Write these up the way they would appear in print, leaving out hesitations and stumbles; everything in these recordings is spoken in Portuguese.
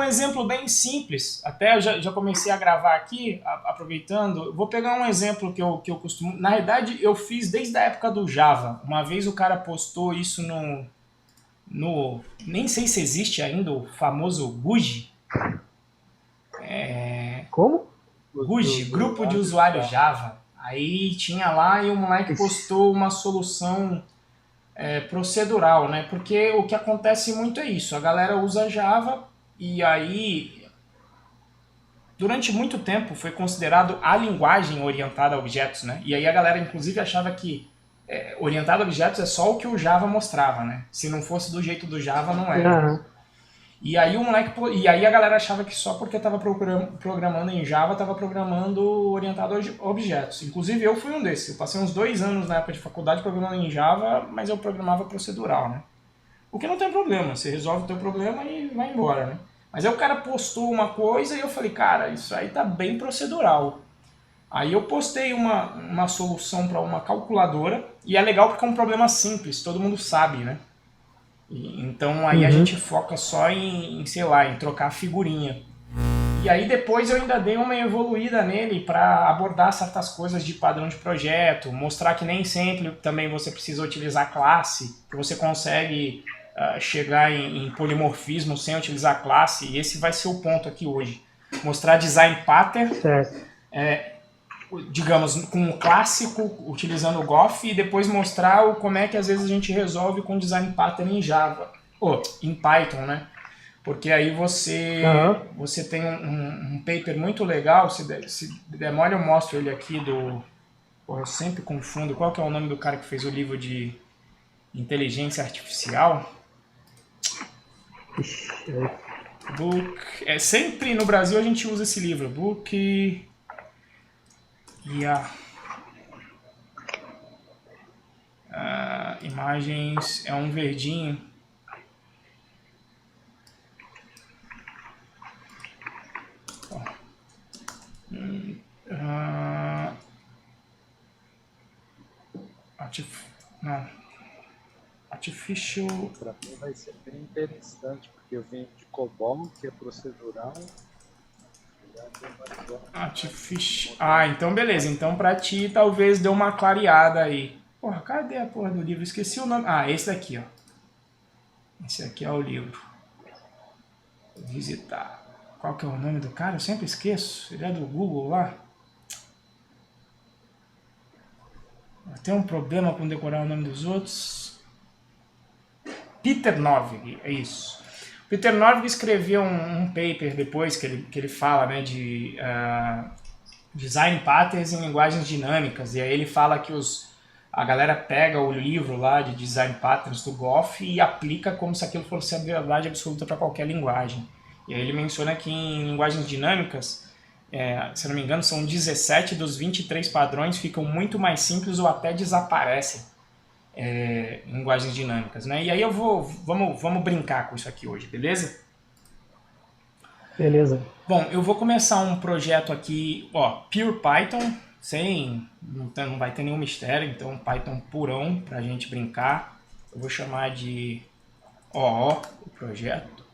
exemplo bem simples. Até eu já comecei a gravar aqui, aproveitando. Vou pegar um exemplo que eu costumo... Na verdade, eu fiz desde a época do Java. Uma vez o cara postou isso nem sei se existe ainda o famoso GUJ. Como? GUJ, Grupo de Usuário Java. Aí tinha lá e o moleque postou uma solução procedural, né? Porque o que acontece muito é isso. A galera usa Java e aí, durante muito tempo, foi considerado a linguagem orientada a objetos, né? E aí a galera, inclusive, achava que orientado a objetos é só o que o Java mostrava, né? Se não fosse do jeito do Java, não era. Aham. E aí a galera achava que só porque estava programando em Java, estava programando orientado a objetos. Inclusive eu fui um desses. Eu passei uns 2 anos na época de faculdade programando em Java, mas eu programava procedural, né? O que não tem problema, você resolve o teu problema e vai embora, né? Mas aí o cara postou uma coisa e eu falei, cara, isso aí tá bem procedural. Aí eu postei uma solução para uma calculadora, e é legal porque é um problema simples, todo mundo sabe, né? Então aí a gente Uhum. foca só sei lá, em trocar figurinha. E aí depois eu ainda dei uma evoluída nele para abordar certas coisas de padrão de projeto, mostrar que nem sempre também você precisa utilizar classe, que você consegue chegar em polimorfismo sem utilizar classe, e esse vai ser o ponto aqui hoje. Mostrar design pattern, Certo. digamos, com o clássico, utilizando o Goff, e depois mostrar como é que às vezes a gente resolve com design pattern em Java, ou em Python, né? Porque aí você, Aham. você tem um paper muito legal, se der mole eu mostro ele aqui Porra, eu sempre confundo, qual que é o nome do cara que fez o livro de inteligência artificial? Ixi, Book... sempre no Brasil a gente usa esse livro, Book... Yeah. Imagens, é um verdinho. Uh, não. Artificial... Para mim vai ser bem interessante, porque eu venho de COBOL, que é procedural, já tem Artificial... Ah, então beleza. Então pra ti talvez deu uma clareada aí. Porra, cadê a porra do livro? Esqueci o nome. Ah, esse daqui, ó. Esse aqui é o livro. Vou visitar. Qual que é o nome do cara? Eu sempre esqueço. Ele é do Google lá. Eu tenho um problema com decorar o nome dos outros. Peter Norvig, é isso. Peter Norvig escreveu um paper depois que ele fala, né, de design patterns em linguagens dinâmicas. E aí ele fala que a galera pega o livro lá de design patterns do Goff e aplica como se aquilo fosse a verdade absoluta para qualquer linguagem. E aí ele menciona que em linguagens dinâmicas, se não me engano, são 17 dos 23 padrões ficam muito mais simples ou até desaparecem em linguagens dinâmicas, né? E aí vamos brincar com isso aqui hoje, beleza? beleza. Bom, eu vou começar um projeto aqui, ó, Pure Python, não vai ter nenhum mistério, então Python purão pra gente brincar. Eu vou chamar de OO o projeto.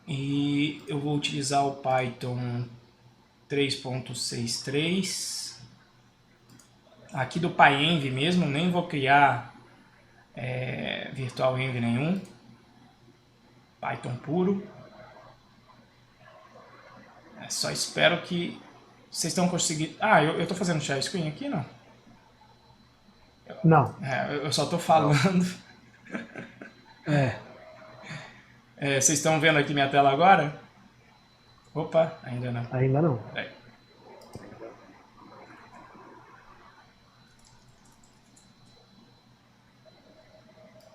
E eu vou utilizar o Python 3.63. Aqui do PyEnv mesmo, nem vou criar virtual env nenhum. Python puro. Só espero que vocês estão conseguindo... Ah, eu estou fazendo share screen aqui, não? Não. Eu só estou falando. É. Vocês estão vendo aqui minha tela agora? Opa, ainda não. Ainda não. Peraí.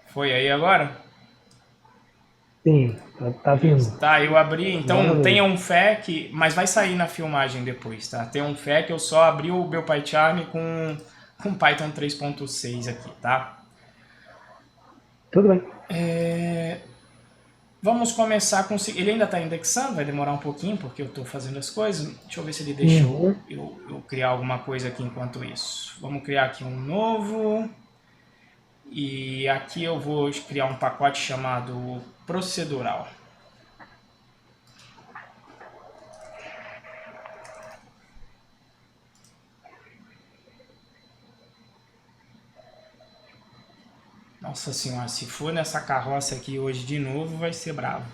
Foi aí agora? Sim, tá vindo. Tá, eu abri, Agora então veio. tenham fé que... Mas vai sair na filmagem depois, tá? Tenham fé que eu só abri o meu PyCharm com Python 3.6 aqui, tá? Tudo bem. Vamos começar com... Ele ainda está indexando, vai demorar um pouquinho, porque eu estou fazendo as coisas. Deixa eu ver se ele deixou Uhum. eu criar alguma coisa aqui enquanto isso. Vamos criar aqui um novo. E aqui eu vou criar um pacote chamado procedural. Nossa senhora, se for nessa carroça aqui hoje de novo, vai ser bravo.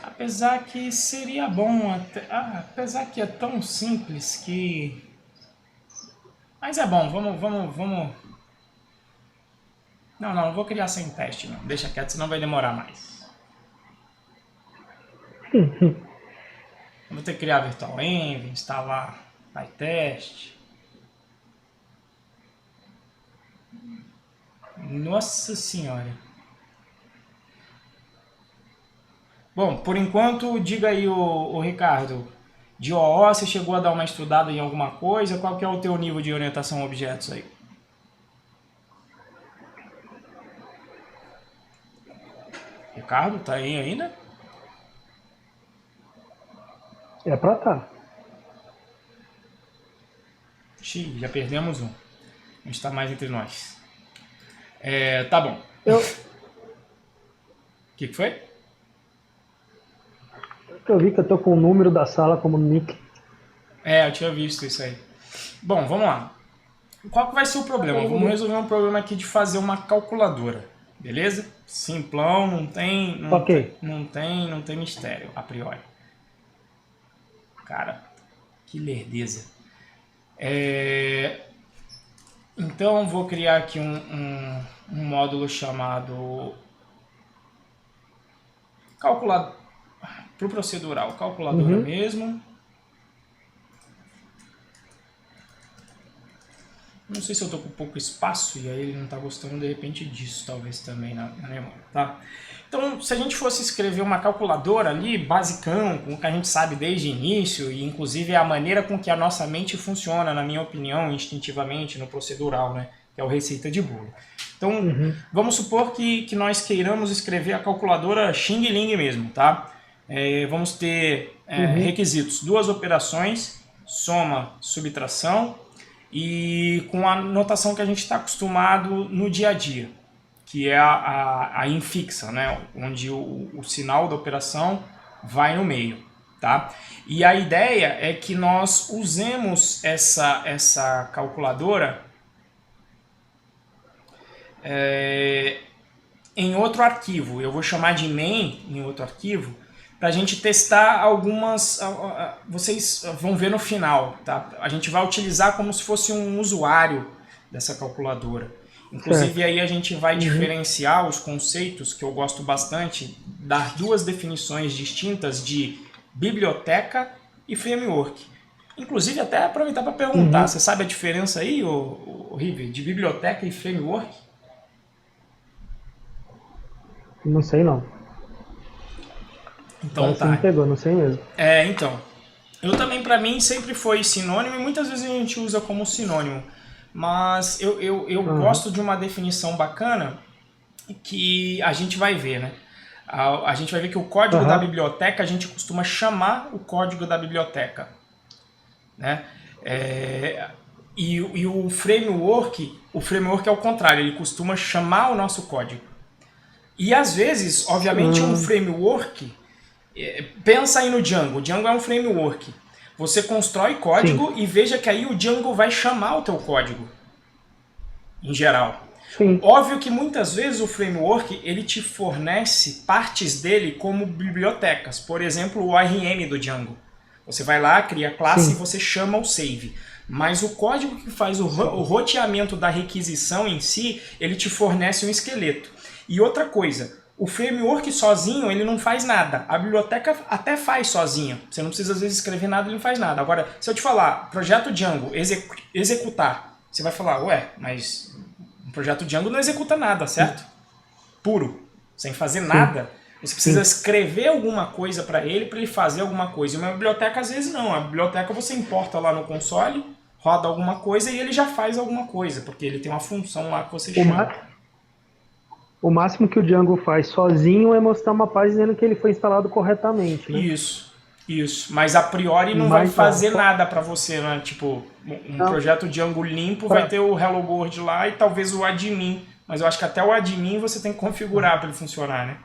Apesar que seria bom até... apesar que é tão simples que... Mas é bom, vamos... Não vou criar sem teste, não. Deixa quieto, senão vai demorar mais. Vou ter que criar Virtual Env, instalar PyTest. Nossa senhora. Bom, por enquanto, diga aí, o Ricardo, de OO você chegou a dar uma estudada em alguma coisa? Qual que é o teu nível de orientação a objetos aí? Ricardo, tá aí ainda? É pra tá. Xiii, já perdemos um. Não está mais entre nós. Tá bom. Eu Que foi? vi que eu tô com o número da sala como nick. Eu tinha visto isso aí. Bom, vamos lá. Qual que vai ser o problema? Vamos resolver um problema aqui de fazer uma calculadora. Beleza? Simplão, não tem mistério, a priori. Cara, que lerdeza. Então, vou criar aqui um módulo chamado calculadora, para o procedural, calculadora mesmo. Não sei se eu estou com pouco espaço e aí ele não está gostando de repente disso, talvez também na memória, tá? Então, se a gente fosse escrever uma calculadora ali, basicão, com o que a gente sabe desde o início, e inclusive é a maneira com que a nossa mente funciona, na minha opinião, instintivamente, no procedural, né? Que é o receita de bolo. Então, vamos supor que nós queiramos escrever a calculadora Xing Ling mesmo, tá? Vamos ter requisitos, 2 operações, soma, subtração, e com a notação que a gente está acostumado no dia a dia, que é a infixa, né? Onde o sinal da operação vai no meio. Tá? E a ideia é que nós usemos essa calculadora em outro arquivo. Eu vou chamar de main em outro arquivo, para a gente testar algumas... Vocês vão ver no final. Tá? A gente vai utilizar como se fosse um usuário dessa calculadora. Inclusive, aí a gente vai diferenciar os conceitos, que eu gosto bastante, dar 2 definições distintas de biblioteca e framework. Inclusive, até aproveitar para perguntar, você sabe a diferença aí, o River, de biblioteca e framework? Não sei não. Então Agora tá. você me pegou, não sei mesmo. Então. Eu também, para mim, sempre foi sinônimo e muitas vezes a gente usa como sinônimo. Mas eu gosto de uma definição bacana que a gente vai ver, né? A gente vai ver que o código da biblioteca, a gente costuma chamar o código da biblioteca, né? E o framework é o contrário, ele costuma chamar o nosso código. E às vezes, obviamente, um framework... Pensa aí no Django. O Django é um framework. Você constrói código e veja que aí o Django vai chamar o teu código, em geral. Sim. Óbvio que muitas vezes o framework ele te fornece partes dele como bibliotecas. Por exemplo, o ORM do Django. Você vai lá, cria a classe e você chama o save. Mas o código que faz o roteamento da requisição em si, ele te fornece um esqueleto. E outra coisa, o framework sozinho ele não faz nada. A biblioteca até faz sozinha. Você não precisa às vezes escrever nada, ele não faz nada. Agora, se eu te falar, projeto Django, executar, você vai falar, ué, mas um projeto Django não executa nada, certo? Puro, sem fazer nada. Você precisa escrever alguma coisa para ele fazer alguma coisa. E uma biblioteca às vezes não. A biblioteca você importa lá no console, roda alguma coisa e ele já faz alguma coisa, porque ele tem uma função lá que você chama. O máximo que o Django faz sozinho é mostrar uma página dizendo que ele foi instalado corretamente, né? Isso. Mas a priori não vai Mas não, fazer nada para você, né? Tipo, um não, projeto Django limpo vai pra- ter o Hello World lá e talvez o admin. Mas eu acho que até o admin você tem que configurar para ele funcionar, né?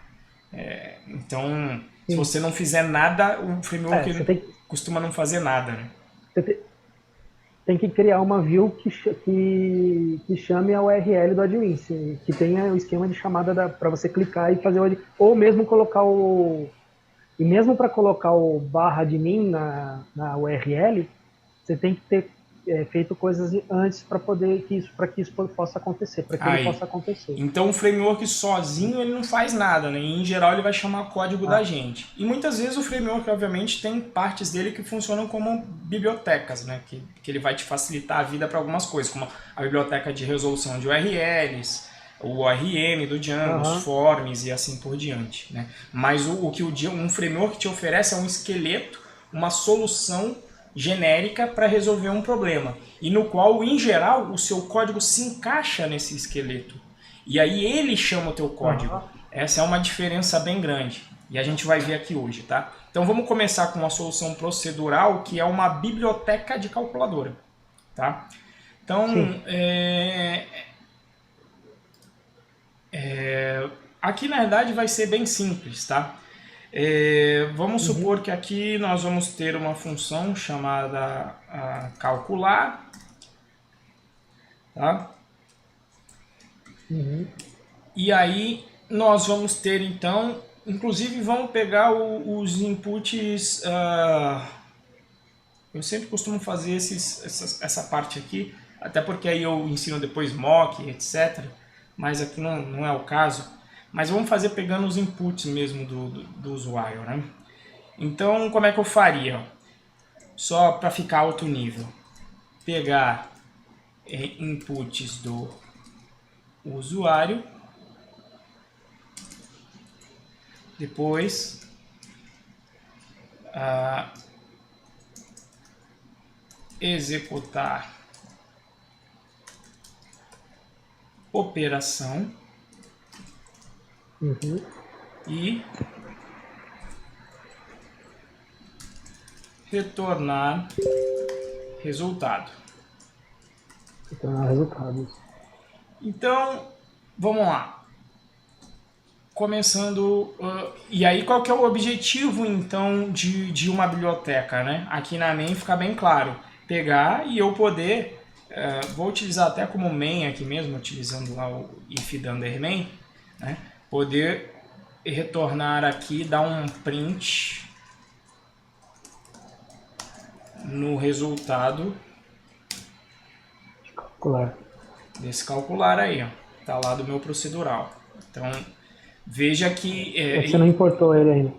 Então, se sim. você não fizer nada, o framework Você tem, costuma não fazer nada, né? você tem, tem que criar uma view que chame a URL do admin, que tenha o esquema de chamada para você clicar e fazer o admin. Ou mesmo colocar o. E mesmo para colocar o barra admin na URL, você tem que ter feito coisas antes para que isso possa acontecer, para que ele Aí. possa acontecer. Então o framework sozinho ele não faz nada, né? E, em geral ele vai chamar código da Ah, gente. E muitas vezes o framework, obviamente, tem partes dele que funcionam como bibliotecas, né? Que ele vai te facilitar a vida para algumas coisas, como a biblioteca de resolução de URLs, o ORM do Django, os aham, forms e assim por diante, né? Mas o que um framework te oferece é um esqueleto, uma solução genérica para resolver um problema e no qual, em geral, o seu código se encaixa nesse esqueleto. E aí ele chama o teu código. aham. Essa é uma diferença bem grande. E a gente vai ver aqui hoje, tá? Então vamos começar com uma solução procedural que é uma biblioteca de calculadora, tá? Sim. Então, aqui na verdade vai ser bem simples, tá? Vamos Uhum, supor que aqui nós vamos ter uma função chamada calcular, tá? uhum, E aí nós vamos ter então, inclusive vamos pegar os inputs, eu sempre costumo fazer essa parte aqui, até porque aí eu ensino depois mock, etc. Mas aqui não é o caso. Mas vamos fazer pegando os inputs mesmo do usuário, né? Então, como é que eu faria? Só para ficar alto nível. Pegar inputs do usuário, depois executar operação uhum. e retornar resultado. Retornar resultados. Então, vamos lá. Começando, e aí qual que é o objetivo então de uma biblioteca, né? Aqui na main fica bem claro, pegar e eu poder, vou utilizar até como main aqui mesmo, utilizando lá o if dunder main, né? Poder retornar aqui, dar um print no resultado Calcular. desse calcular aí, ó, tá lá do meu procedural. Então veja que É que você não importou ele ainda.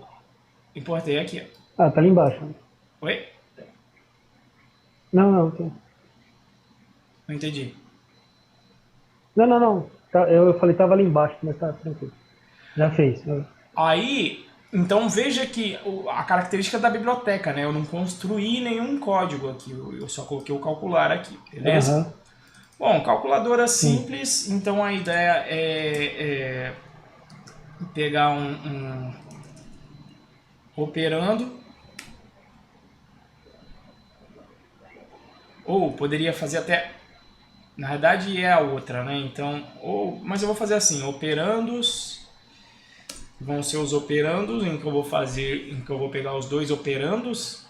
importei aqui. Ah, tá ali embaixo. Oi? Não, não, tem. Não entendi. Não, não, não. Eu falei tava ali embaixo, mas tá tranquilo. Já fez. Aí, então veja que a característica da biblioteca, né? Eu não construí nenhum código aqui, eu só coloquei o calcular aqui, beleza? Aham, Bom, calculadora sim. simples, então a ideia é pegar um operando, ou poderia fazer até, na verdade é a outra, né? Então, mas eu vou fazer assim, operandos vão ser os operandos em que eu vou fazer, em que eu vou pegar os dois operandos,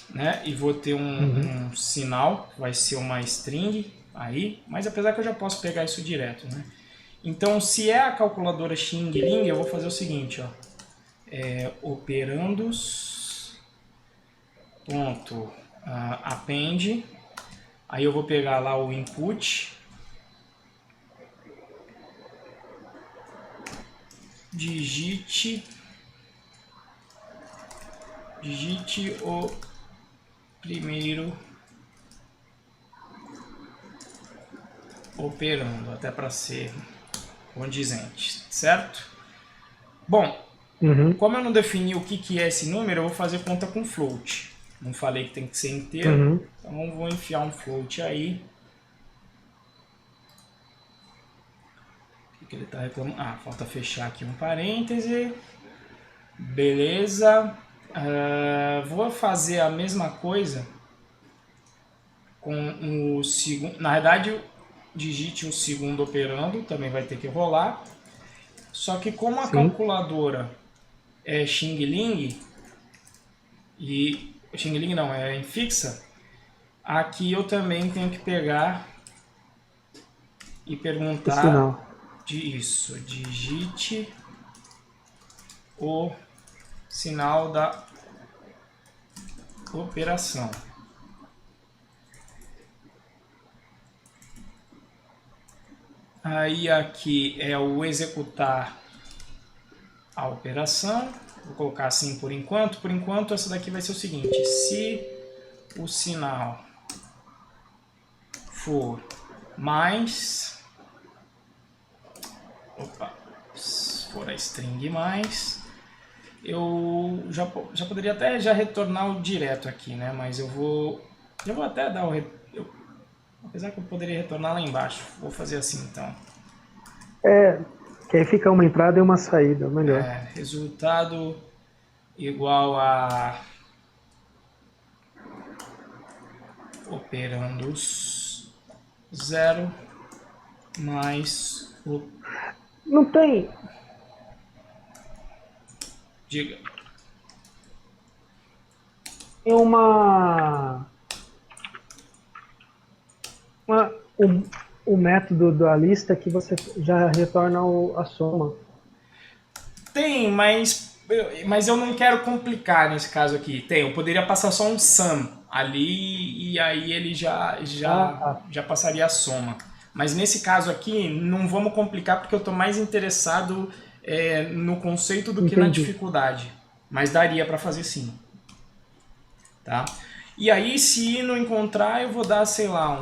né? E vou ter Uhum. um sinal, vai ser uma string aí, mas apesar que eu já posso pegar isso direto, né? Então, se é a calculadora Xing Ling, eu vou fazer o seguinte, ó, operandos ponto append, aí eu vou pegar lá o input, digite o primeiro operando, até para ser condizente, certo? Bom, Uhum. como eu não defini o que é esse número, eu vou fazer conta com float. Não falei que tem que ser inteiro, Uhum. então eu vou enfiar um float aí. que ele está reclamando? Ah, falta fechar aqui um parêntese. Beleza. Vou fazer a mesma coisa com o segundo. Na verdade, digite o segundo operando, também vai ter que rolar. Só que como a Sim. calculadora é Xing Ling, e Xing Ling não, é em fixa, aqui eu também tenho que pegar e perguntar Sinal. isso. Digite o sinal da operação. Aí aqui é o executar a operação. Vou colocar assim por enquanto. Por enquanto essa daqui vai ser o seguinte: se o sinal for mais, se for a string mais, eu já poderia até já retornar o direto aqui, né? Mas eu vou até dar apesar que eu poderia retornar lá embaixo. Vou fazer assim então. Que aí fica uma entrada e uma saída, melhor. Resultado igual a operandos 0 mais o... Não tem. Diga. Tem o método da lista que você já retorna a soma. Tem, mas eu não quero complicar nesse caso aqui. Eu poderia passar só um sum ali e aí ele já passaria a soma. Mas nesse caso aqui, não vamos complicar porque eu estou mais interessado no conceito do que na dificuldade. Mas daria para fazer sim. Tá? E aí, se não encontrar, eu vou dar, sei lá,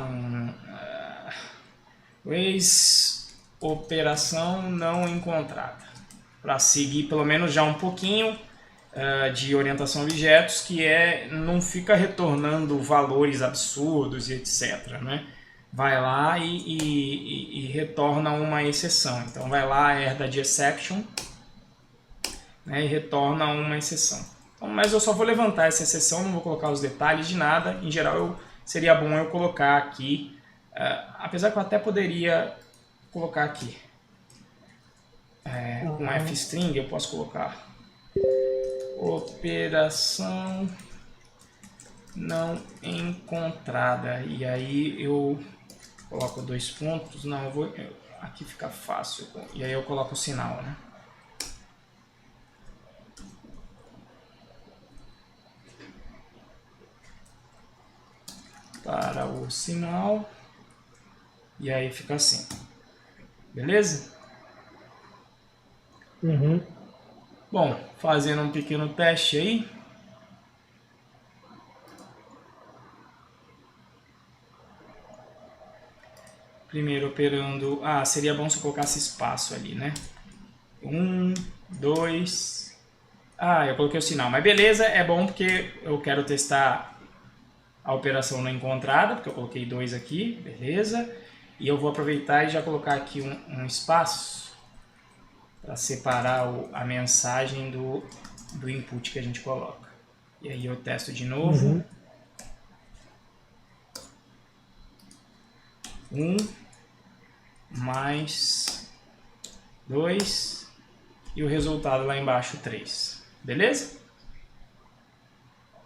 operação não encontrada. Para seguir pelo menos já um pouquinho de orientação a objetos, que não fica retornando valores absurdos e etc. Né? Vai lá e retorna uma exceção. Então vai lá, herda de exception, né, e retorna uma exceção. Então, mas eu só vou levantar essa exceção, não vou colocar os detalhes de nada. Em geral, seria bom eu colocar aqui, apesar que eu até poderia colocar aqui. Com fstring eu posso colocar operação não encontrada. E aí eu coloco 2 pontos. Não, aqui fica fácil. E aí eu coloco o sinal, né? Para o sinal. E aí fica assim. Beleza? Uhum. Bom, fazendo um pequeno teste aí. Primeiro operando... seria bom se eu colocasse espaço ali, né? 1, 2... eu coloquei o sinal. Mas beleza, é bom porque eu quero testar a operação não encontrada, porque eu coloquei 2 aqui, beleza? E eu vou aproveitar e já colocar aqui um espaço para separar a mensagem do input que a gente coloca. E aí eu testo de novo. 1 mais 2 e o resultado lá embaixo 3. Beleza?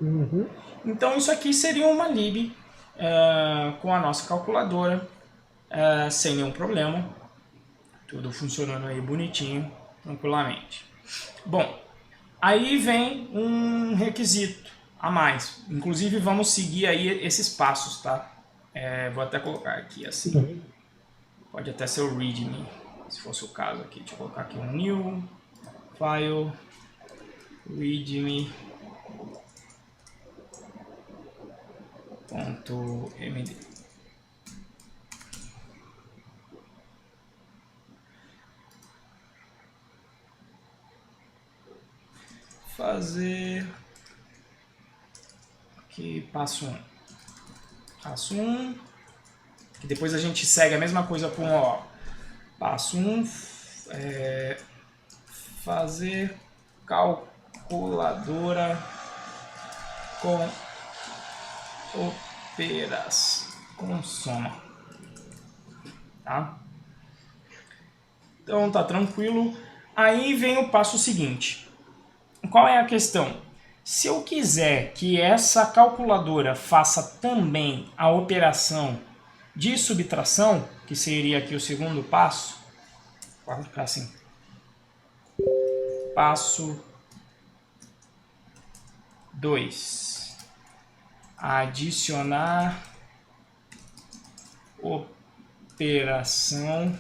Uhum. Então isso aqui seria uma lib com a nossa calculadora sem nenhum problema. Tudo funcionando aí bonitinho, tranquilamente. Bom, aí vem um requisito a mais. Inclusive vamos seguir aí esses passos, tá? Vou até colocar aqui assim. Pode até ser o readme, se fosse o caso aqui. Deixa eu colocar aqui um new file readme.md. Fazer aqui passo 1. Passo 1. Que depois a gente segue a mesma coisa com passo 1, fazer calculadora com com soma. Tá? Então tá tranquilo. Aí vem o passo seguinte. Qual é a questão? Se eu quiser que essa calculadora faça também a operação de subtração, que seria aqui o segundo passo, vou ficar assim. Passo 2. Adicionar operação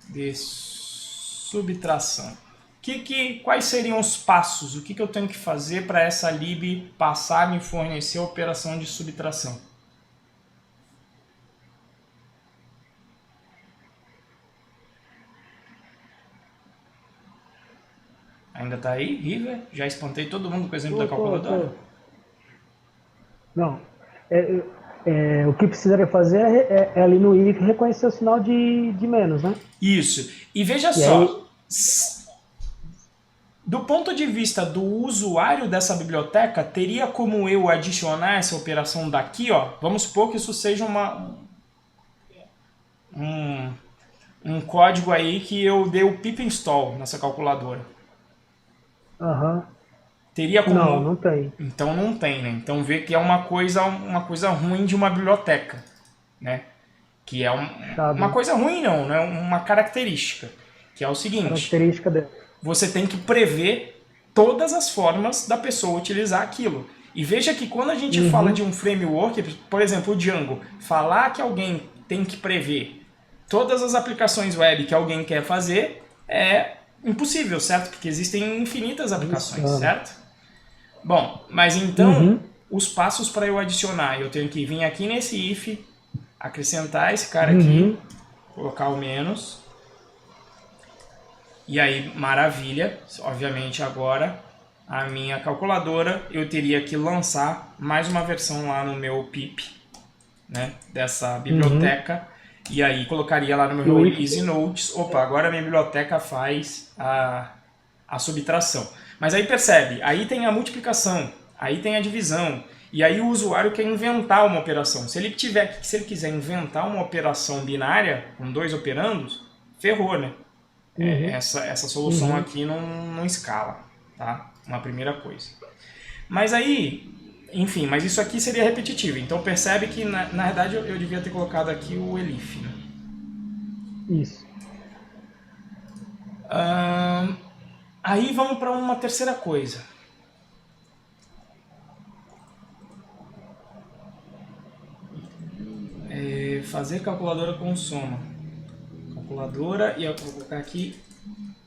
de subtração. Quais seriam os passos? O que eu tenho que fazer para essa lib passar a me fornecer a operação de subtração? Ainda está aí, River? Já espantei todo mundo com o exemplo da calculadora? Não. O que precisaria fazer é ali no if reconhecer o sinal de menos, né? Isso. E veja só, do ponto de vista do usuário dessa biblioteca, teria como eu adicionar essa operação daqui, ó? Vamos supor que isso seja um código aí que eu dei o pip install nessa calculadora. Teria como... Não tem. Então não tem, né? Então vê que é uma coisa ruim de uma biblioteca, né? Que é uma coisa ruim não, né? Uma característica, que é o seguinte... Característica dela. Você tem que prever todas as formas da pessoa utilizar aquilo. E veja que quando a gente fala de um framework, por exemplo, o Django, falar que alguém tem que prever todas as aplicações web que alguém quer fazer é impossível, certo? Porque existem infinitas aplicações, certo? Bom, mas então, os passos para eu adicionar, eu tenho que vir aqui nesse if, acrescentar esse cara aqui, colocar o menos... E aí, maravilha, obviamente agora a minha calculadora eu teria que lançar mais uma versão lá no meu pip, né, dessa biblioteca, e aí colocaria lá no meu Easy Notes, opa, agora a minha biblioteca faz a subtração. Mas aí percebe, aí tem a multiplicação, aí tem a divisão, e aí o usuário quer inventar uma operação. Se ele quiser inventar uma operação binária com 2 operandos, ferrou, né? Essa solução aqui não escala, tá? Uma primeira coisa. Mas aí, enfim, mas isso aqui seria repetitivo. Então percebe que, na verdade, eu devia ter colocado aqui o elif, né? Isso. Aí vamos para uma terceira coisa. Fazer calculadora com soma. Calculadora, e eu vou colocar aqui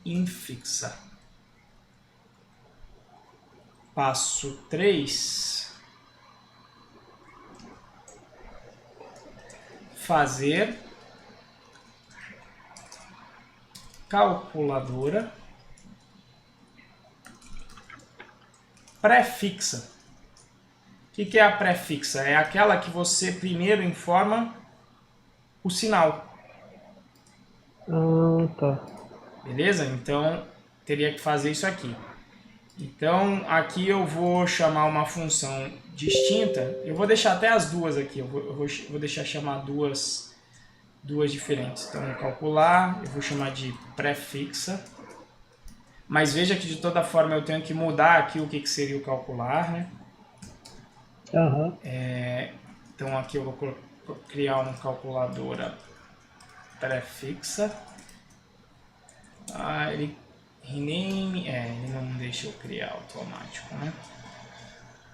infixa. Passo 3. Fazer calculadora pré-fixa. O que é a pré-fixa? É aquela que você primeiro informa o sinal. Tá. Beleza? Então, teria que fazer isso aqui. Então, aqui eu vou chamar uma função distinta. Eu vou deixar até as duas aqui. Eu vou deixar chamar duas diferentes. Então, calcular, eu vou chamar de pré-fixa. Mas veja que de toda forma eu tenho que mudar aqui o que seria o calcular, né? Então, aqui eu vou criar uma calculadora pré-fixa. Ele rename, ele não deixa eu criar automático, né?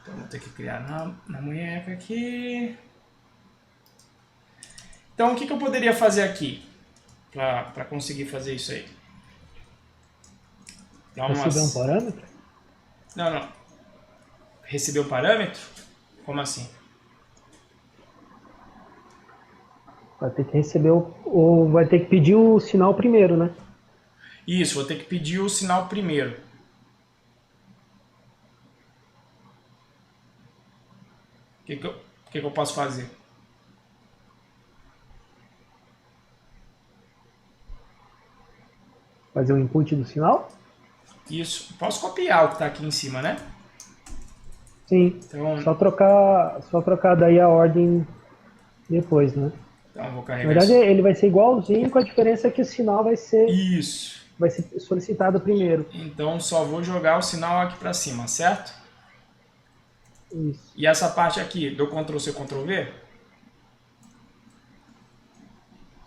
Então vou ter que criar na munheca aqui. Então o que eu poderia fazer aqui para conseguir fazer isso aí? Receber um parâmetro? Não. Receber um parâmetro? Como assim? Vai ter que receber ou vai ter que pedir o sinal primeiro, né? Isso, vou ter que pedir o sinal primeiro. O que eu posso fazer? Fazer o input do sinal? Isso. Posso copiar o que está aqui em cima, né? Sim. Então, Só trocar daí a ordem depois, né? então eu vou Na carregar verdade, isso. ele vai ser igualzinho, com a diferença que o sinal Isso. vai ser solicitado primeiro. Então só vou jogar o sinal aqui para cima, certo? Isso. E essa parte aqui, do Ctrl+C, Ctrl+V?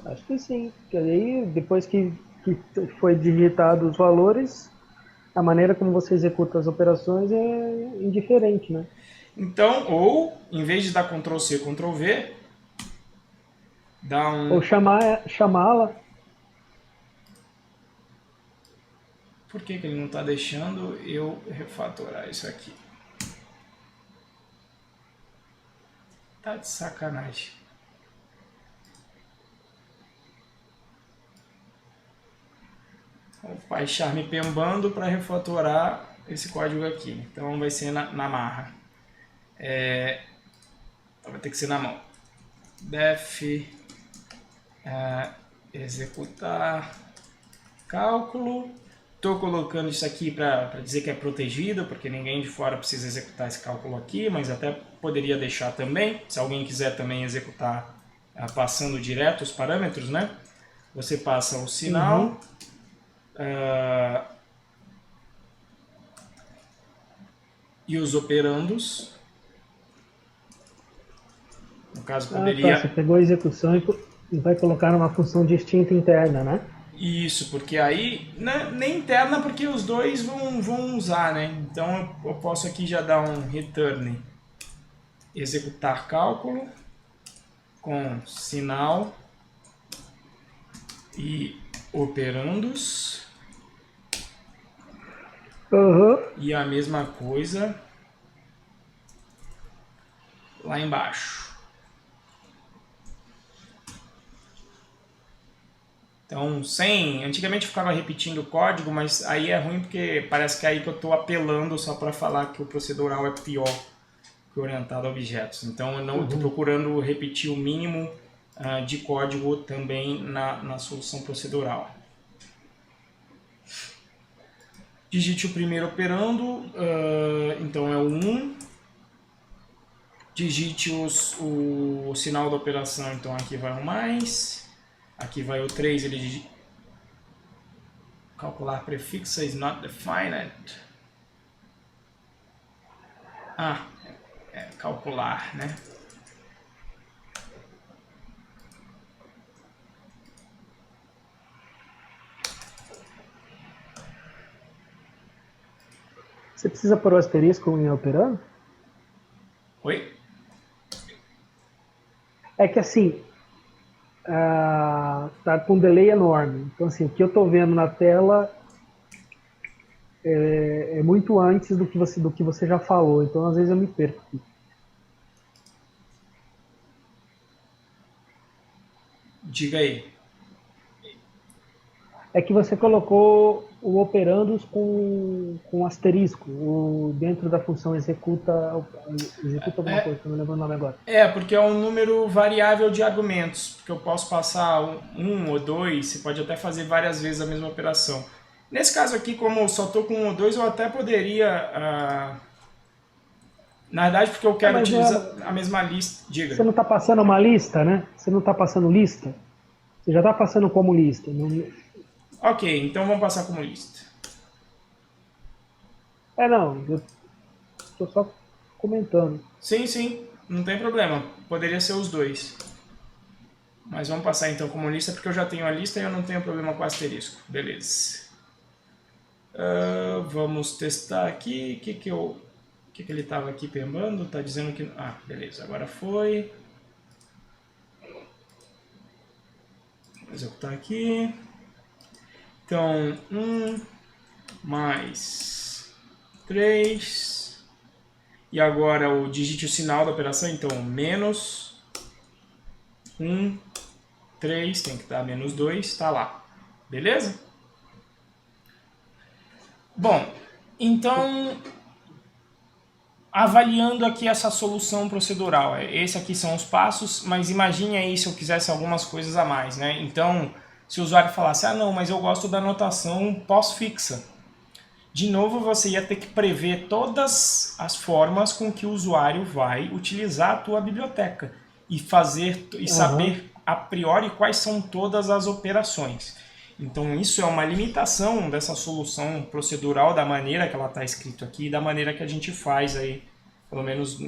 Acho que sim. Porque aí, depois que foi digitado os valores, a maneira como você executa as operações é indiferente, né? Então, ou, em vez de dar Ctrl+C, Ctrl+V, dá Ou um... chamá-la. Por que ele não está deixando eu refatorar isso aqui? Tá de sacanagem. Vou baixar me pembando para refatorar esse código aqui. Então vai ser na marra. Então vai ter que ser na mão. Def executar cálculo. Estou colocando isso aqui para dizer que é protegido, porque ninguém de fora precisa executar esse cálculo aqui, mas até poderia deixar também, se alguém quiser também executar passando direto os parâmetros, né? Você passa o sinal, e os operandos. No caso, poderia... Você pegou a execução e vai colocar numa função distinta interna, né? Isso, porque aí, nem interna, porque os dois vão usar, né? Então eu posso aqui já dar um return, executar cálculo, com sinal e operandos. E a mesma coisa lá embaixo. Então, antigamente eu ficava repetindo o código, mas aí é ruim porque parece que é aí que eu estou apelando só para falar que o procedural é pior que o orientado a objetos. Então, eu não estou procurando repetir o mínimo de código também na solução procedural. Digite o primeiro operando, então é o 1. Digite o sinal da operação, então aqui vai o mais. Aqui vai o 3, ele digita. Calcular prefixo is not defined. Calcular, né? Você precisa pôr o asterisco em operando? Oi? É que assim, tá com delay enorme. Então, assim, o que eu estou vendo na tela é muito antes do que você já falou. Então, às vezes, eu me perco aqui. Diga aí. É que você colocou o operandos com asterisco dentro da função executa alguma coisa, não me lembro o nome agora. Porque é um número variável de argumentos, porque eu posso passar um ou dois, você pode até fazer várias vezes a mesma operação. Nesse caso aqui, como eu só estou com um ou dois, eu até poderia... na verdade, porque eu quero utilizar a mesma lista. Diga. Você não está passando uma lista, né? Você não está passando lista? Você já está passando como lista. Não... Ok, então vamos passar como lista. Não, eu estou só comentando. Sim, não tem problema. Poderia ser os dois. Mas vamos passar então como lista, porque eu já tenho a lista e eu não tenho problema com asterisco. Beleza. Vamos testar aqui. O que ele estava aqui pembando? Está dizendo que... beleza, agora foi. Vou executar aqui. Então, 1 mais 3. E agora digite o sinal da operação. Então, menos 1, 3, tem que dar menos 2, está lá. Beleza? Bom, então, avaliando aqui essa solução procedural. Esses aqui são os passos, mas imagine aí se eu quisesse algumas coisas a mais, né? Então, Se o usuário falasse, ah não, mas eu gosto da notação pós-fixa, de novo você ia ter que prever todas as formas com que o usuário vai utilizar a tua biblioteca e saber a priori quais são todas as operações. Então isso é uma limitação dessa solução procedural da maneira que ela está escrito aqui, da maneira que a gente faz aí, pelo menos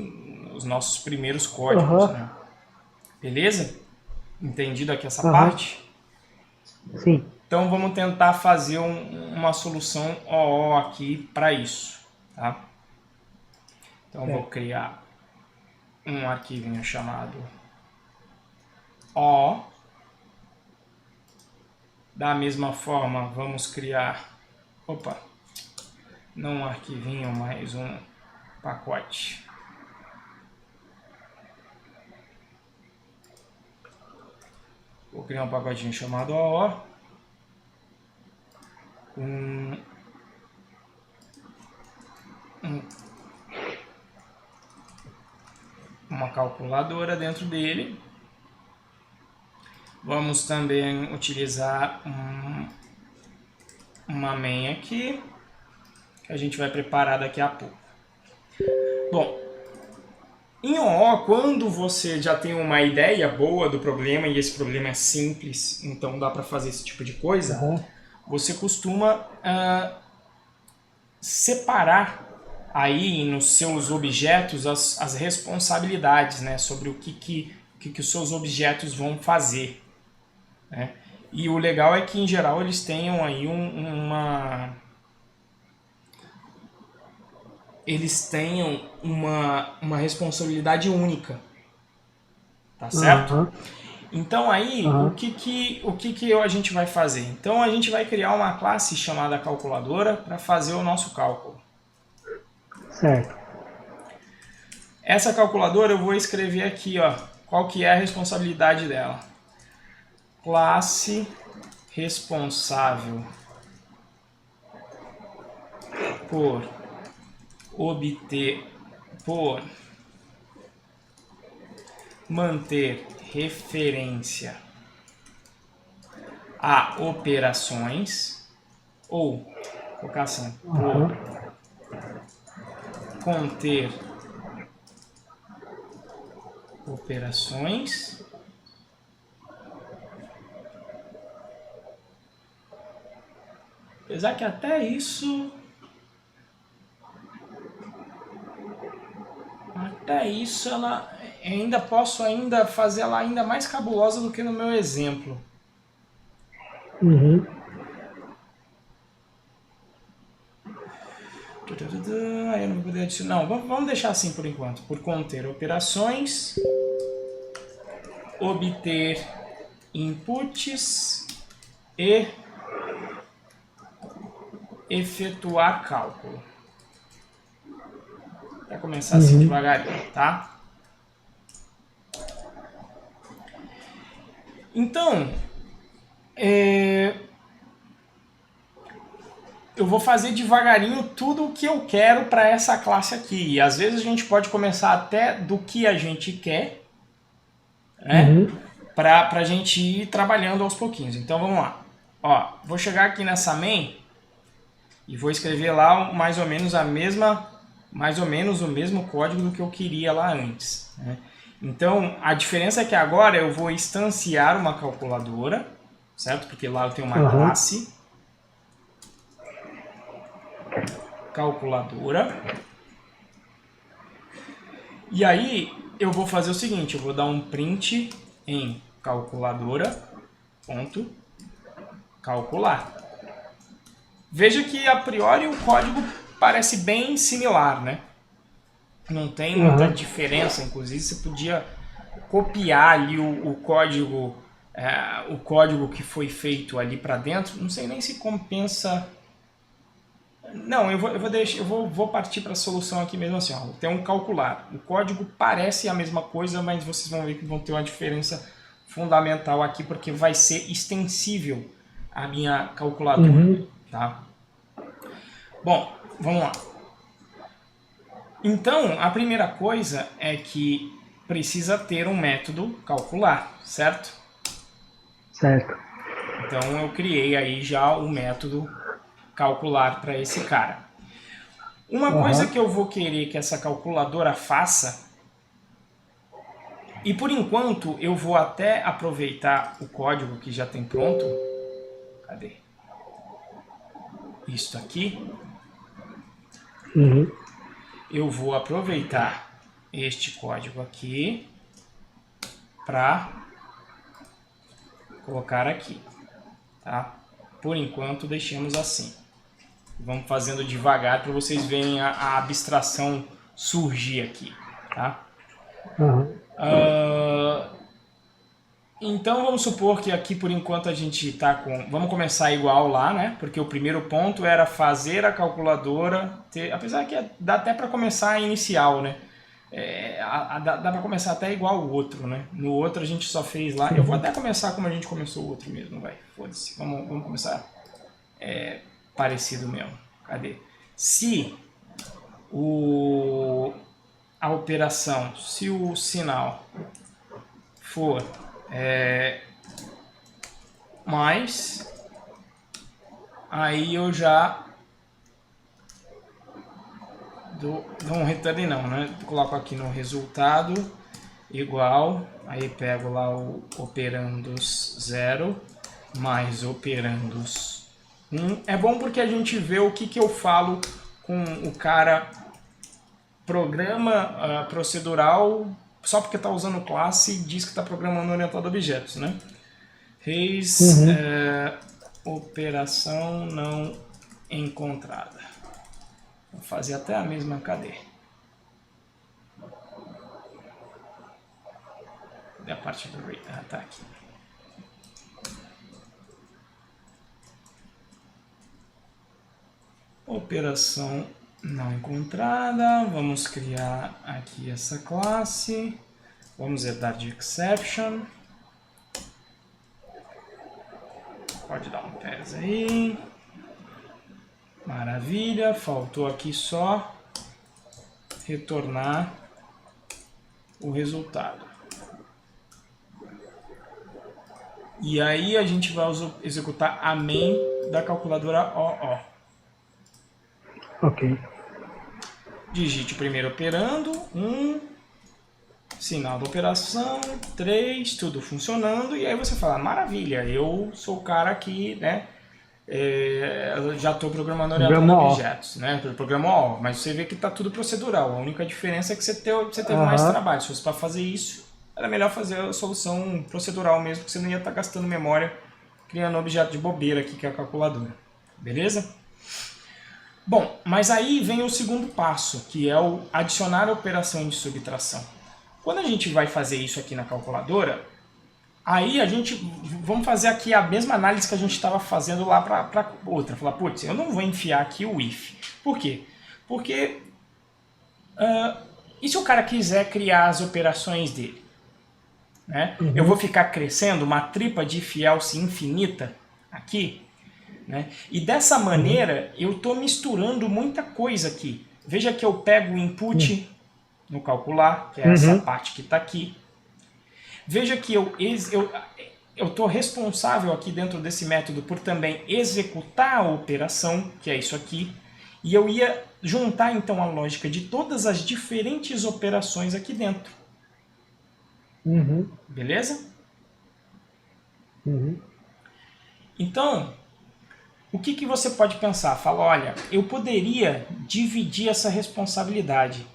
os nossos primeiros códigos, né? Beleza? Entendido aqui essa parte? Sim. Então vamos tentar fazer uma solução OO aqui para isso, tá? Então vou criar um arquivinho chamado OO. Da mesma forma, vamos criar, não um arquivinho, mas um pacote. Vou criar um pacotinho chamado OO. Uma calculadora dentro dele. Vamos também utilizar uma main aqui, que a gente vai preparar daqui a pouco. Bom, em OO, quando você já tem uma ideia boa do problema, e esse problema é simples, então dá para fazer esse tipo de coisa, você costuma separar aí nos seus objetos as responsabilidades, né, sobre o que os seus objetos vão fazer. Né? E o legal é que, em geral, eles tenham aí uma responsabilidade única. Tá certo? Então aí, o que a gente vai fazer? Então a gente vai criar uma classe chamada calculadora para fazer o nosso cálculo. Certo. Essa calculadora eu vou escrever aqui, ó, qual que é a responsabilidade dela. Classe responsável por manter referência a operações, ou colocar assim, por conter operações apesar que até isso ela ainda posso fazer ela ainda mais cabulosa do que no meu exemplo. Aí eu não vou poder adicionar. Não, vamos deixar assim por enquanto. Por conter operações, obter inputs e efetuar cálculo. Vai começar assim devagarinho, tá? Então, eu vou fazer devagarinho tudo o que eu quero para essa classe aqui. E às vezes a gente pode começar até do que a gente quer, né? Para a gente ir trabalhando aos pouquinhos. Então vamos lá. Ó, vou chegar aqui nessa main e vou escrever lá mais ou menos o mesmo código do que eu queria lá antes, né? Então, a diferença é que agora eu vou instanciar uma calculadora, certo? Porque lá eu tenho uma classe calculadora. E aí eu vou fazer o seguinte, eu vou dar um print em calculadora.calcular. Veja que a priori o código parece bem similar, né? Não tem muita diferença, inclusive você podia copiar ali o código que foi feito ali para dentro. Não sei nem se compensa. Não, eu vou partir para a solução aqui mesmo assim, ó. Tem um calcular. O código parece a mesma coisa, mas vocês vão ver que vão ter uma diferença fundamental aqui, porque vai ser extensível a minha calculadora, tá? Bom, vamos lá. Então, a primeira coisa é que precisa ter um método calcular, certo? Certo. Então eu criei aí já o método calcular para esse cara. Uma coisa que eu vou querer que essa calculadora faça, e por enquanto eu vou até aproveitar o código que já tem pronto. Cadê? Isto aqui. Eu vou aproveitar este código aqui para colocar aqui, tá? Por enquanto deixemos assim. Vamos fazendo devagar para vocês verem a abstração surgir aqui, tá? Então vamos supor que aqui por enquanto a gente está com... Vamos começar igual lá, né? Porque o primeiro ponto era fazer a calculadora ter... Apesar que dá até para começar inicial, né? Dá para começar até igual o outro, né? No outro a gente só fez lá... Eu vou até começar como a gente começou o outro mesmo, vai. Foda-se. Vamos começar parecido mesmo. Cadê? Se a operação, se o sinal for mais, aí eu já dou um return não, né? Coloco aqui no resultado igual, aí pego lá o operandos 0 mais operandos 1. É bom porque a gente vê o que eu falo com o cara programa procedural só porque está usando classe e diz que está programando orientado a objetos, né? Reis, operação não encontrada. Vou fazer até a mesma cadeia. Cadê a parte do read? Ah, tá aqui. Operação não encontrada. Vamos criar aqui essa classe. Vamos herdar de exception. Pode dar um pass aí. Maravilha. Faltou aqui só retornar o resultado. E aí a gente vai executar a main da calculadora OO. Ok. Digite o primeiro operando, 1, sinal da operação, 3, tudo funcionando, e aí você fala, maravilha, eu sou o cara que, né, já estou programando orientado a objetos, né, programa O, mas você vê que está tudo procedural, a única diferença é que você teve mais trabalho. Se fosse para fazer isso, era melhor fazer a solução procedural mesmo, porque você não ia estar gastando memória criando objeto de bobeira aqui, que é a calculadora, beleza? Bom, mas aí vem o segundo passo, que é o adicionar a operação de subtração. Quando a gente vai fazer isso aqui na calculadora, aí vamos fazer aqui a mesma análise que a gente estava fazendo lá para outra. Falar, putz, eu não vou enfiar aqui o if. Por quê? Porque, e se o cara quiser criar as operações dele? Né? Eu vou ficar crescendo uma tripa de if else infinita aqui? Né? E dessa maneira eu estou misturando muita coisa aqui. Veja que eu pego o input no calcular, que é essa parte que está aqui. Veja que eu estou responsável aqui dentro desse método por também executar a operação, que é isso aqui. E eu ia juntar então a lógica de todas as diferentes operações aqui dentro. Beleza? Então... o que você pode pensar? Fala, olha, eu poderia dividir essa responsabilidade.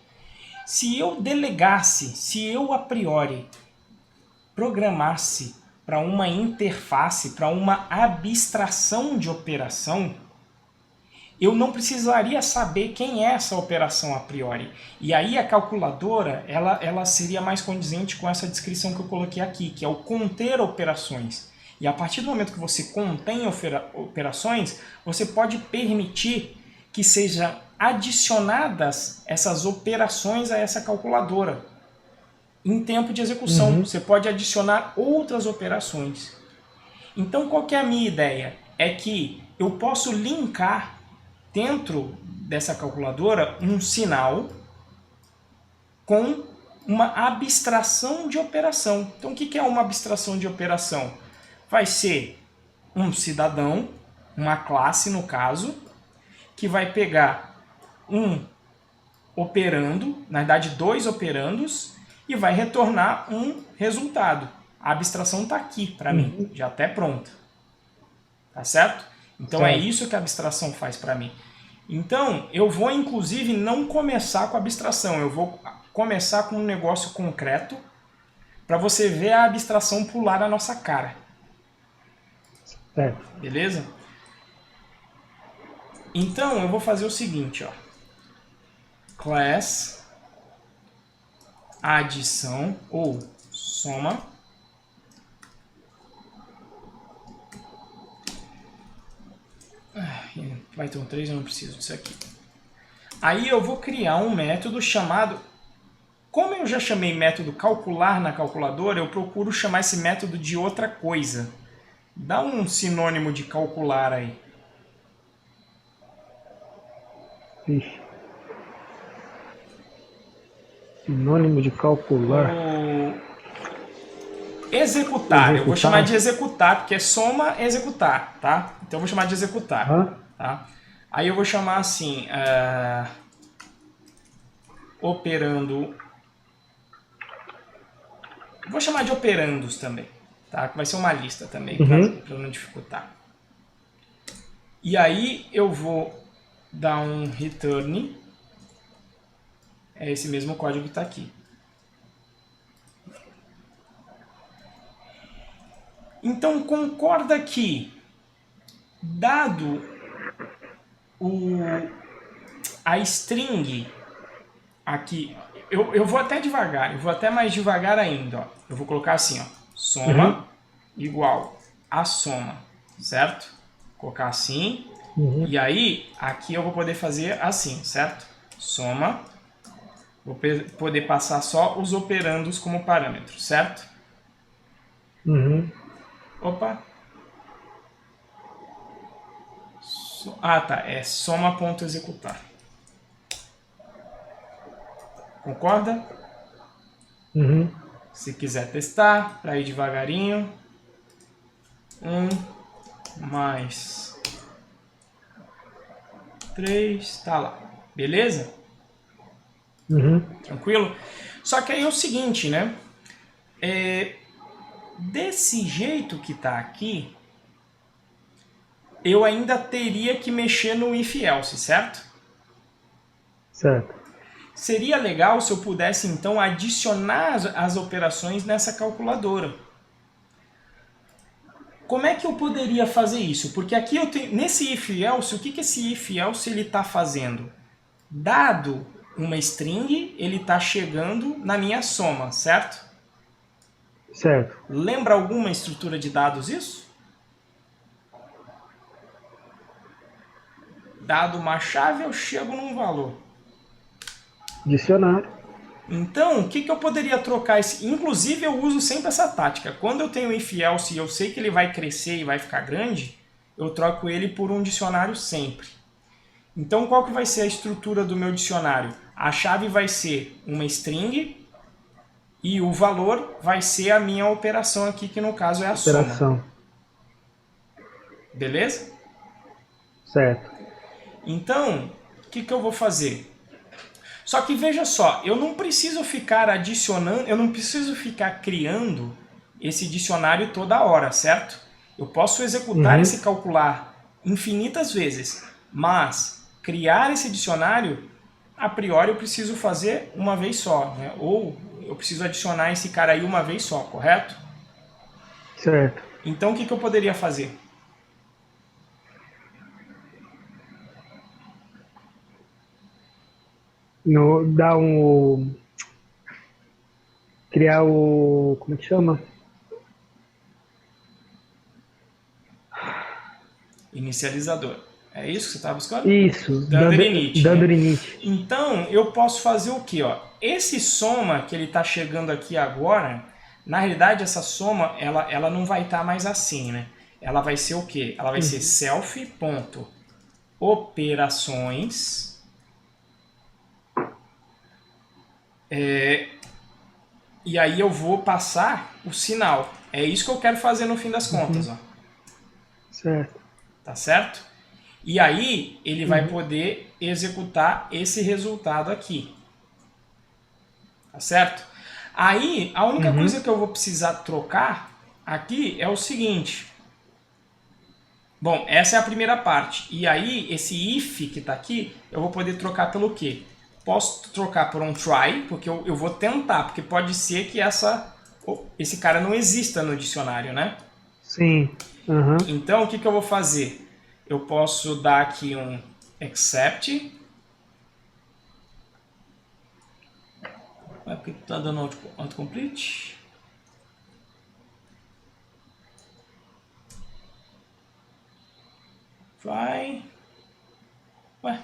Se eu delegasse, se eu a priori programasse para uma interface, para uma abstração de operação, eu não precisaria saber quem é essa operação a priori. E aí a calculadora, ela seria mais condizente com essa descrição que eu coloquei aqui, que é o conter operações. E a partir do momento que você contém operações, você pode permitir que sejam adicionadas essas operações a essa calculadora. Em tempo de execução, você pode adicionar outras operações. Então, qual que é a minha ideia? É que eu posso linkar dentro dessa calculadora um sinal com uma abstração de operação. Então, o que é uma abstração de operação? Vai ser um cidadão, uma classe no caso, que vai pegar um operando, na verdade 2 operandos, e vai retornar um resultado. A abstração está aqui para mim, já até pronta. Tá certo? Então é isso que a abstração faz para mim. Então eu vou inclusive não começar com a abstração, eu vou começar com um negócio concreto para você ver a abstração pular na nossa cara. Beleza? Então eu vou fazer o seguinte, ó. Class adição ou soma Python 3 eu não preciso disso aqui. Aí eu vou criar um método chamado, como eu já chamei método calcular na calculadora, eu procuro chamar esse método de outra coisa. Dá um sinônimo de calcular aí. Ixi. Sinônimo de calcular. Executar. Eu vou chamar de executar, porque é soma executar, tá? Então eu vou chamar de executar. Tá? Aí eu vou chamar assim, operando. Vou chamar de operandos também, tá? Que vai ser uma lista também, para não dificultar. E aí eu vou dar um return. É esse mesmo código que está aqui. Então concorda que, dado a string aqui, eu vou até devagar, eu vou até mais devagar ainda. Ó. Eu vou colocar assim, ó, soma igual a soma, certo? Vou colocar assim, e aí aqui eu vou poder fazer assim, certo? Soma, vou poder passar só os operandos como parâmetro, certo? Opa! Ah, tá. É soma.executar. Concorda? Se quiser testar, para ir devagarinho. 1 mais 3, tá lá. Beleza? Tranquilo? Só que aí é o seguinte, né? Desse jeito que tá aqui, eu ainda teria que mexer no if else, certo? Certo. Seria legal se eu pudesse, então, adicionar as operações nessa calculadora. Como é que eu poderia fazer isso? Porque aqui eu tenho, nesse if else, o que esse if else ele está fazendo? Dado uma string, ele está chegando na minha soma, certo? Certo. Lembra alguma estrutura de dados isso? Dado uma chave, eu chego num valor. Dicionário. Então, o que eu poderia trocar esse? Inclusive, eu uso sempre essa tática. Quando eu tenho um if else e eu sei que ele vai crescer e vai ficar grande, eu troco ele por um dicionário sempre. Então, qual que vai ser a estrutura do meu dicionário? A chave vai ser uma string e o valor vai ser a minha operação aqui, que no caso é a soma. Beleza? Certo. Então, o que eu vou fazer? Só que veja só, eu não preciso ficar adicionando, eu não preciso ficar criando esse dicionário toda hora, certo? Eu posso executar esse calcular infinitas vezes, mas criar esse dicionário, a priori eu preciso fazer uma vez só, né? Ou eu preciso adicionar esse cara aí uma vez só, correto? Certo. Então o que eu poderia fazer? Criar o... Como é que chama? Inicializador. É isso que você está buscando? Isso. Dunder init. Init. Então, eu posso fazer o quê? Ó? Esse soma que ele está chegando aqui agora, na realidade, essa soma, ela não vai estar mais assim, né? Ela vai ser o quê? Ela vai ser self.operações. E aí eu vou passar o sinal. É isso que eu quero fazer no fim das contas. Ó. Certo. Tá certo? E aí ele vai poder executar esse resultado aqui. Tá certo? Aí a única coisa que eu vou precisar trocar aqui é o seguinte. Bom, essa é a primeira parte. E aí esse if que está aqui, eu vou poder trocar pelo quê? Posso trocar por um try, porque eu vou tentar, porque pode ser que esse cara não exista no dicionário, né? Sim. Então, o que eu vou fazer? Eu posso dar aqui um except. Ué, por que tá dando autocomplete? Try. Ué.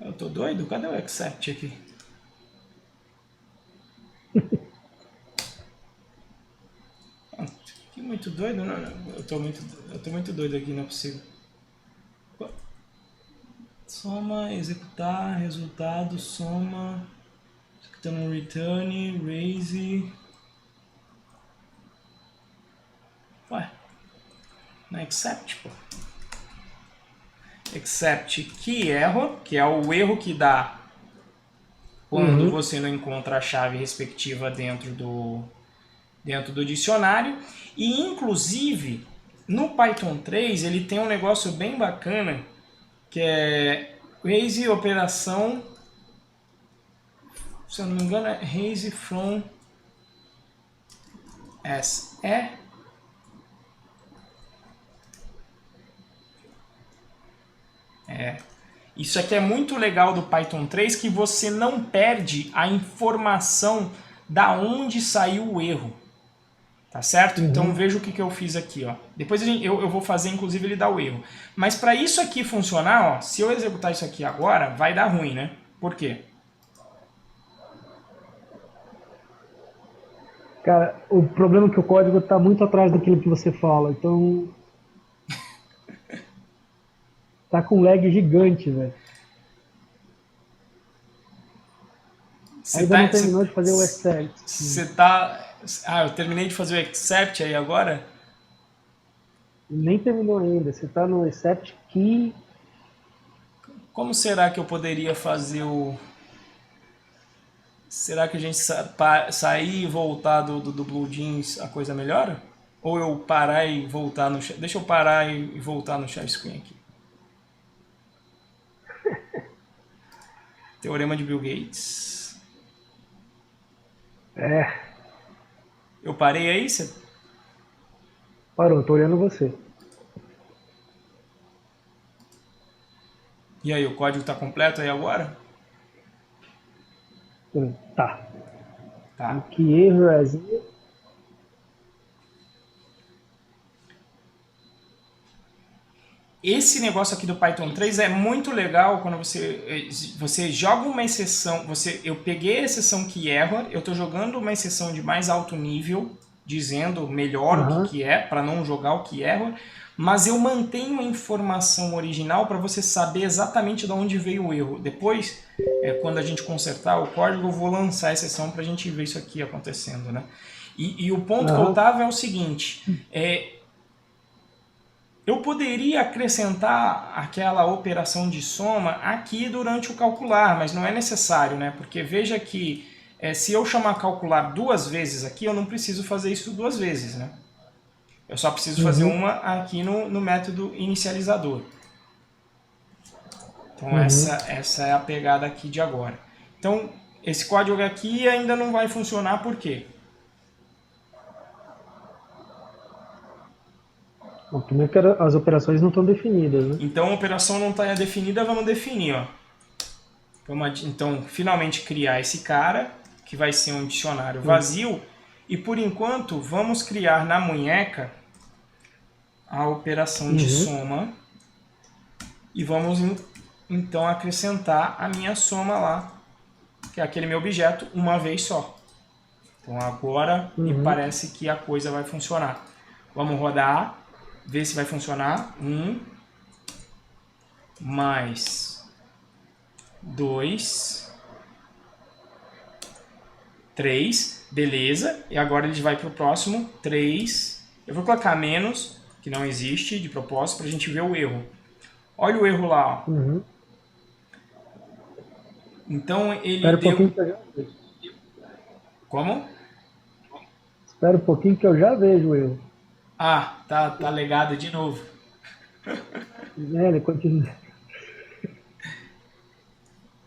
Eu tô doido? Cadê o except aqui? Que muito doido, não, eu tô muito doido aqui, não é possível. Soma, executar, resultado, soma, executando return, raise. Ué, não é except, pô. Except key error, que é o erro que dá quando você não encontra a chave respectiva dentro do dicionário. E inclusive no Python 3 ele tem um negócio bem bacana que é raise operação, se eu não me engano é raise from SE. Isso aqui é muito legal do Python 3, que você não perde a informação da onde saiu o erro. Tá certo? Então veja o que eu fiz aqui. Ó. Depois eu vou fazer, inclusive, ele dar o erro. Mas para isso aqui funcionar, ó, se eu executar isso aqui agora, vai dar ruim, né? Por quê? Cara, o problema é que o código está muito atrás daquilo que você fala. Então, tá com lag gigante, velho. Ainda não terminou de fazer o except. Você tá... Ah, eu terminei de fazer o except aí agora? Nem terminou ainda. Você tá no except key. Como será que eu poderia fazer o... Será que a gente sair e voltar do Blue Jeans a coisa melhora? Ou eu parar e voltar no... Deixa eu parar e voltar no share screen aqui. Teorema de Bill Gates. Eu parei aí? Você... Parou, tô olhando você. E aí, o código tá completo aí agora? Tá. Tá. Que erro é esse? Esse negócio aqui do Python 3 é muito legal quando você joga uma exceção. Eu peguei a exceção que error, eu estou jogando uma exceção de mais alto nível, dizendo melhor o que é, para não jogar o que error, mas eu mantenho a informação original para você saber exatamente de onde veio o erro. Depois, quando a gente consertar o código, eu vou lançar a exceção para a gente ver isso aqui acontecendo, né? E o ponto que eu estava é o seguinte, eu poderia acrescentar aquela operação de soma aqui durante o calcular, mas não é necessário, né? Porque veja que se eu chamar calcular duas vezes aqui, eu não preciso fazer isso duas vezes, né? Eu só preciso fazer uma aqui no método inicializador. Então essa é a pegada aqui de agora. Então esse código aqui ainda não vai funcionar, por quê? Primeiro que as operações não estão definidas, né? Então a operação não está definida, vamos definir, ó. Então, finalmente criar esse cara, que vai ser um dicionário vazio, e por enquanto vamos criar na munheca a operação de soma, e vamos então acrescentar a minha soma lá, que é aquele meu objeto, uma vez só. Então agora me parece que a coisa vai funcionar. Vamos rodar, ver se vai funcionar. 1 mais 2 3, beleza. E agora ele vai para o próximo, 3. Eu vou colocar menos, que não existe de propósito, para a gente ver o erro. Olha o erro lá, ó. Uhum. Então ele Espera um deu... pouquinho que eu já vejo. Como? Espera um pouquinho que eu já vejo o erro. Ah, tá legado de novo. Ele continua.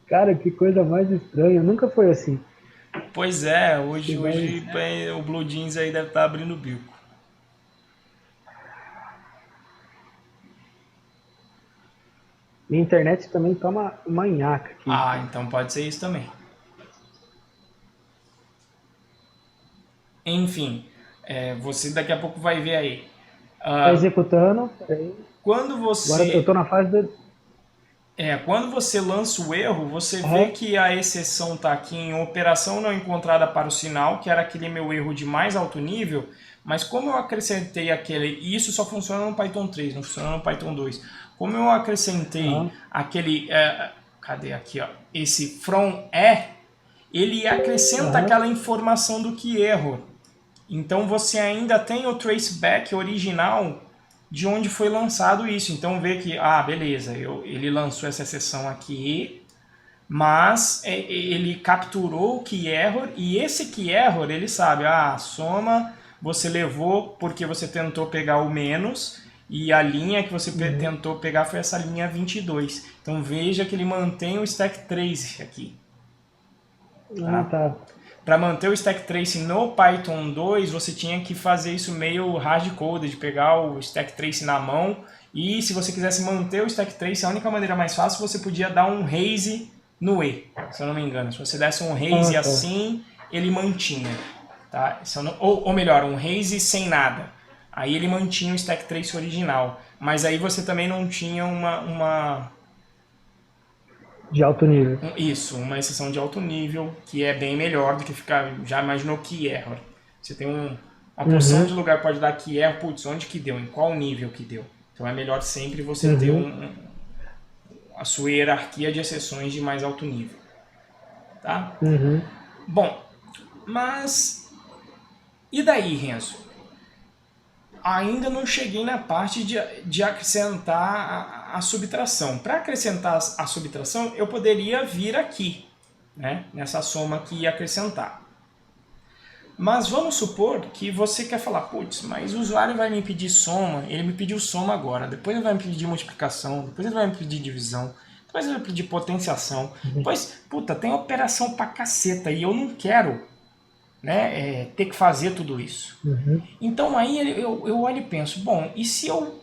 Cara, que coisa mais estranha. Nunca foi assim. Pois é, hoje o Blue Jeans aí deve estar abrindo o bico. Minha internet também toma uma nhaca aqui. Ah, então pode ser isso também. Enfim, você daqui a pouco vai ver aí. Tá executando. Peraí. Quando Agora eu tô você, na fase do. quando você lança o erro, você vê que a exceção está aqui em operação não encontrada para o sinal, que era aquele meu erro de mais alto nível, mas como eu acrescentei aquele, e isso só funciona no Python 3, não funciona no Python 2. Como eu acrescentei aquele, cadê aqui, ó, esse from ele acrescenta aquela informação do que erro. Então você ainda tem o traceback original de onde foi lançado isso. Então vê que, beleza, ele lançou essa exceção aqui, mas ele capturou o key error, e esse key error ele sabe, a soma você levou porque você tentou pegar o menos, e a linha que você tentou pegar foi essa linha 22. Então veja que ele mantém o stack trace aqui. Tá. Para manter o stack trace no Python 2, você tinha que fazer isso meio hard-coded, pegar o stack trace na mão, e se você quisesse manter o stack trace, a única maneira mais fácil, você podia dar um raise no E, se eu não me engano. Se você desse um raise assim, ele mantinha. Tá? Ou melhor, um raise sem nada. Aí ele mantinha o stack trace original. Mas aí você também não tinha uma de alto nível. Isso, uma exceção de alto nível, que é bem melhor do que ficar... Já imaginou key error. Você tem uma porção de lugar pode dar key error, putz, onde que deu, em qual nível que deu. Então é melhor sempre você ter a sua hierarquia de exceções de mais alto nível. Tá? Bom, mas... E daí, Renzo? Ainda não cheguei na parte de acrescentar a subtração. Para acrescentar a subtração, eu poderia vir aqui, né, nessa soma aqui e acrescentar. Mas vamos supor que você quer falar, putz, mas o usuário vai me pedir soma, ele me pediu soma agora, depois ele vai me pedir multiplicação, depois ele vai me pedir divisão, depois ele vai pedir potenciação, depois, puta, tem operação pra caceta e eu não quero, né, ter que fazer tudo isso. Então aí eu olho e penso, bom, e se eu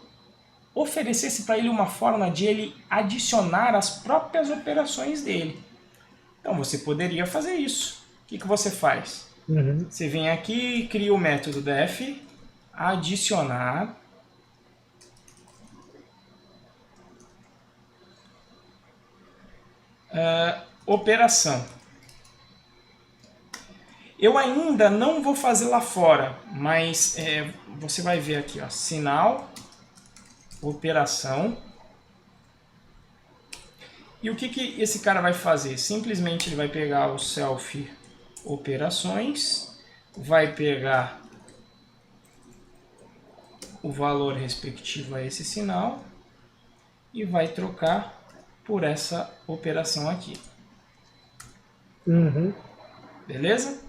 oferecesse para ele uma forma de ele adicionar as próprias operações dele? Então você poderia fazer isso. O que você faz? Você vem aqui e cria o método def adicionar operação. Eu ainda não vou fazer lá fora, mas você vai ver aqui, ó, sinal, operação. E o que esse cara vai fazer? Simplesmente ele vai pegar o self operações, vai pegar o valor respectivo a esse sinal e vai trocar por essa operação aqui. Beleza?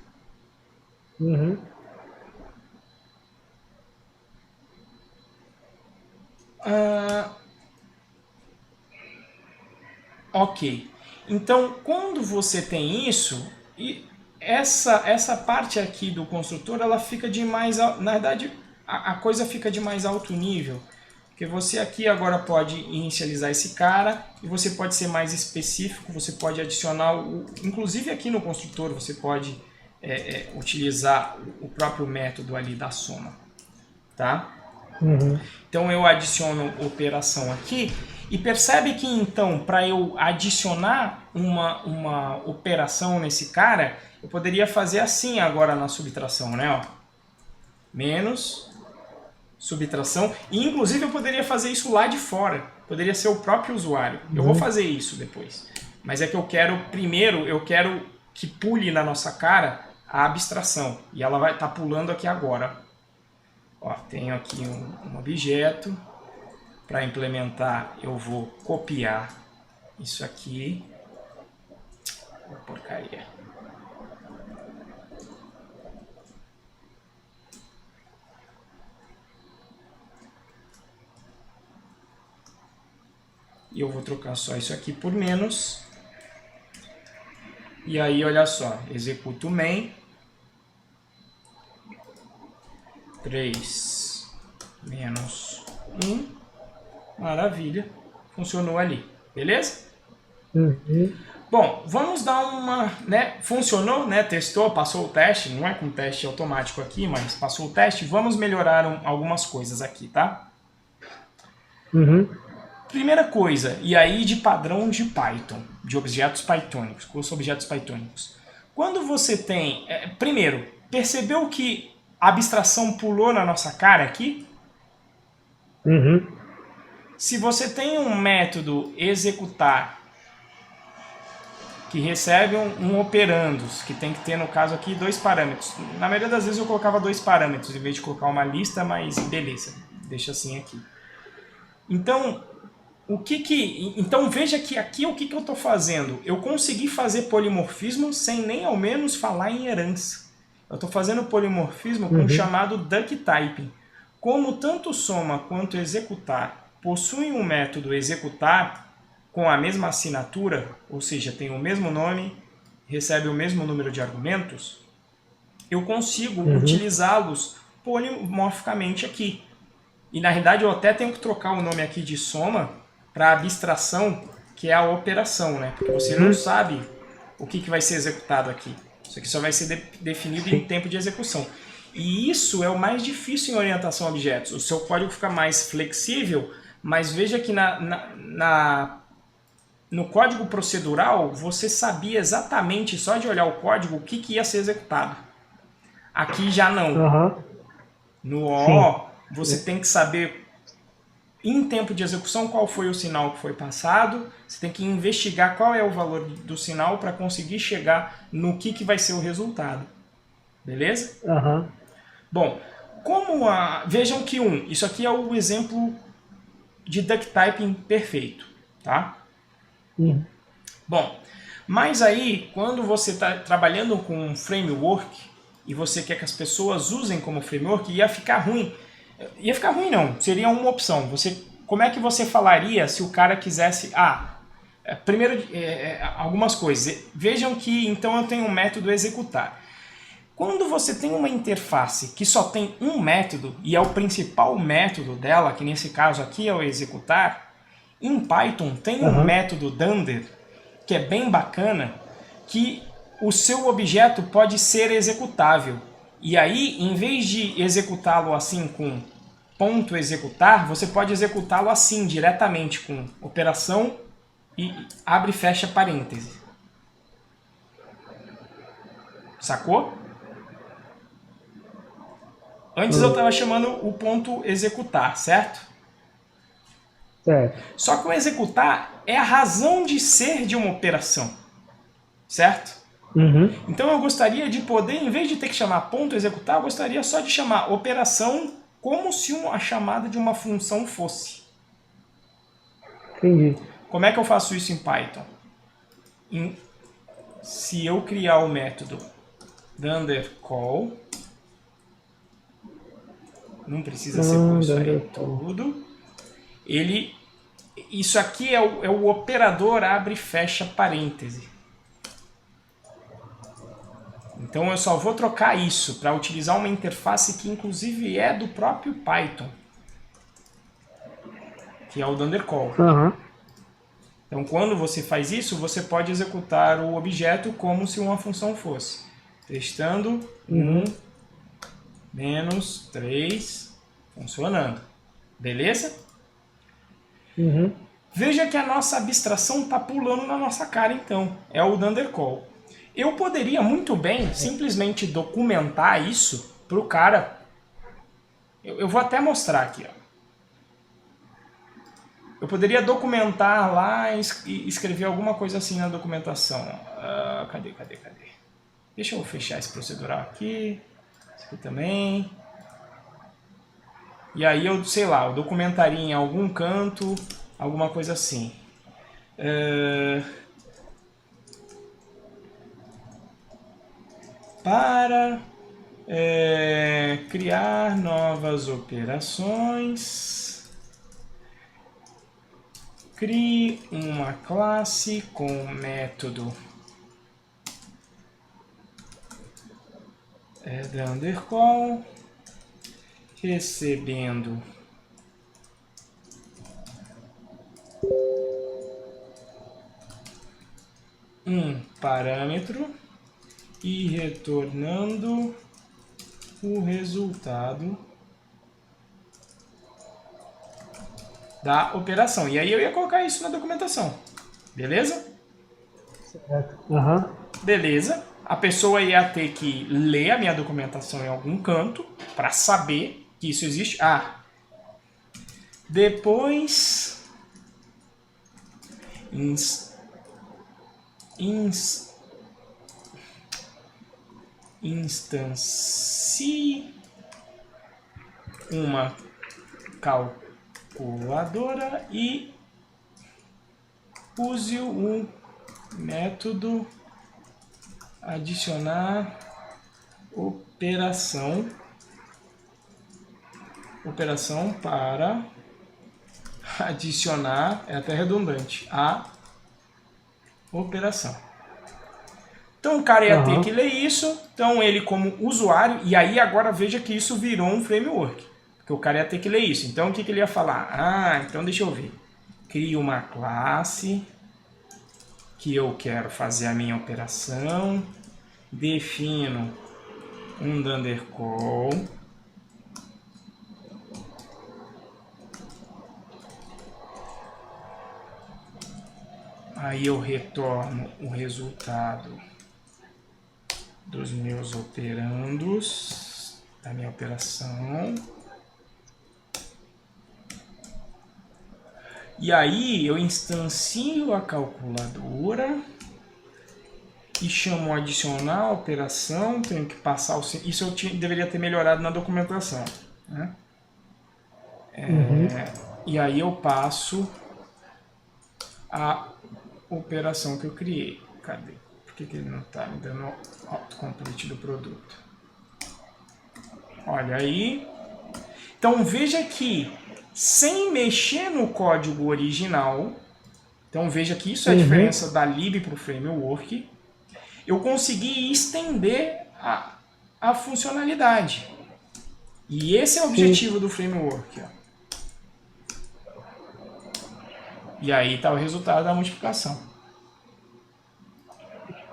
Ok. Então, quando você tem isso, e essa parte aqui do construtor, ela fica de mais... Na verdade, a coisa fica de mais alto nível. Porque você aqui agora pode inicializar esse cara e você pode ser mais específico, você pode adicionar... Inclusive aqui no construtor você pode utilizar o próprio método ali da soma. Tá? Então eu adiciono operação aqui e percebe que então para eu adicionar uma operação nesse cara, eu poderia fazer assim agora na subtração, né? Ó. Menos subtração, e inclusive eu poderia fazer isso lá de fora, poderia ser o próprio usuário. Eu vou fazer isso depois, mas é que eu quero primeiro, eu quero que pule na nossa cara a abstração. E ela vai estar pulando aqui agora. Ó, tenho aqui um objeto. Para implementar, eu vou copiar isso aqui. Porcaria. E eu vou trocar só isso aqui por menos. E aí, olha só, executo o main. 3 menos 1. Maravilha. Funcionou ali. Beleza? Uhum. Bom, vamos dar uma... né? Funcionou, né? Testou, passou o teste. Não é com teste automático aqui, mas passou o teste. Vamos melhorar algumas coisas aqui, tá? Uhum. Primeira coisa, e aí de padrão de Python, de objetos pythônicos, curso objetos pythônicos. Quando você tem... primeiro, percebeu que a abstração pulou na nossa cara aqui? Uhum. Se você tem um método executar que recebe um operandos, que tem que ter, no caso aqui, 2 parâmetros. Na maioria das vezes eu colocava 2 parâmetros, em vez de colocar uma lista, mas beleza, deixa assim aqui. Então, então veja que aqui o que eu estou fazendo? Eu consegui fazer polimorfismo sem nem ao menos falar em herança. Eu estou fazendo polimorfismo com o chamado ducktyping. Como tanto soma quanto executar possuem um método executar com a mesma assinatura, ou seja, tem o mesmo nome, recebe o mesmo número de argumentos, eu consigo utilizá-los polimorficamente aqui. E na realidade eu até tenho que trocar o nome aqui de soma para abstração, que é a operação, né? Porque você não sabe o que vai ser executado aqui. Isso aqui só vai ser definido em tempo de execução. E isso é o mais difícil em orientação a objetos. O seu código fica mais flexível, mas veja que no código procedural você sabia exatamente, só de olhar o código, o que ia ser executado. Aqui já não. No O, você tem que saber em tempo de execução qual foi o sinal que foi passado, você tem que investigar qual é o valor do sinal para conseguir chegar no que vai ser o resultado. Beleza? Bom, vejam que isso aqui é o exemplo de ducktyping perfeito, tá? Bom, mas aí, quando você está trabalhando com um framework e você quer que as pessoas usem como framework, ia ficar ruim. Ia ficar ruim não, seria uma opção. Como é que você falaria se o cara quisesse... primeiro, algumas coisas. Vejam que então eu tenho um método executar. Quando você tem uma interface que só tem um método, e é o principal método dela, que nesse caso aqui é o executar, em Python tem um método dunder, que é bem bacana, que o seu objeto pode ser executável. E aí, em vez de executá-lo assim com ponto executar, você pode executá-lo assim, diretamente, com operação e abre e fecha parêntese. Sacou? Antes eu estava chamando o ponto executar, certo? Certo. Só que o executar é a razão de ser de uma operação, certo? Então eu gostaria de poder, em vez de ter que chamar ponto executar, eu gostaria só de chamar operação como se a chamada de uma função fosse. Entendi. Como é que eu faço isso em Python? Se eu criar o método dunderCall, não precisa ser por isso aí tudo, isso aqui é o operador abre e fecha parêntese. Então eu só vou trocar isso para utilizar uma interface que inclusive é do próprio Python, que é o dunderCall. Então quando você faz isso, você pode executar o objeto como se uma função fosse. Testando, 1, menos 3, funcionando. Beleza? Veja que a nossa abstração está pulando na nossa cara então. É o dunderCall. Eu poderia muito bem simplesmente documentar isso para o cara. Eu vou até mostrar aqui. Ó. Eu poderia documentar lá e escrever alguma coisa assim na documentação. Cadê? Deixa eu fechar esse procedural aqui. Esse aqui também. E aí eu, sei lá, eu documentaria em algum canto, alguma coisa assim. Para criar novas operações, crie uma classe com método undercall, recebendo um parâmetro e retornando o resultado da operação. E aí eu ia colocar isso na documentação. Beleza? Certo. Uhum. Beleza. A pessoa ia ter que ler a minha documentação em algum canto para saber que isso existe. Depois instancie uma calculadora e use o método adicionar operação para adicionar, é até redundante, a operação. Então o cara ia ter que ler isso, então ele como usuário, e aí agora veja que isso virou um framework, porque o cara ia ter que ler isso. Então o que ele ia falar? Então deixa eu ver. Crio uma classe que eu quero fazer a minha operação, defino um undercall, aí eu retorno o resultado dos meus operandos, da minha operação. E aí eu instancio a calculadora e chamo adicionar operação, tenho que passar o... Isso eu deveria ter melhorado na documentação, né? E aí eu passo a operação que eu criei. Cadê? Por que ele não está me dando autocomplete do produto? Olha aí. Então veja que sem mexer no código original, então veja que isso é a diferença da lib para o framework, eu consegui estender a funcionalidade. E esse é o objetivo do framework. Ó. E aí está o resultado da multiplicação.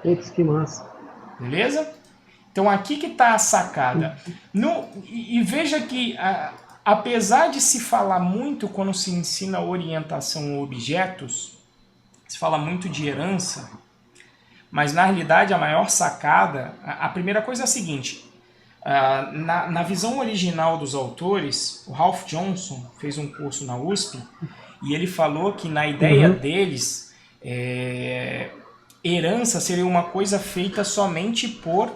Putz, que massa. Beleza? Então aqui que está a sacada. E veja que, apesar de se falar muito quando se ensina orientação a objetos, se fala muito de herança, mas na realidade a maior sacada, a primeira coisa é a seguinte, na visão original dos autores, o Ralph Johnson fez um curso na USP e ele falou que na ideia deles, herança seria uma coisa feita somente por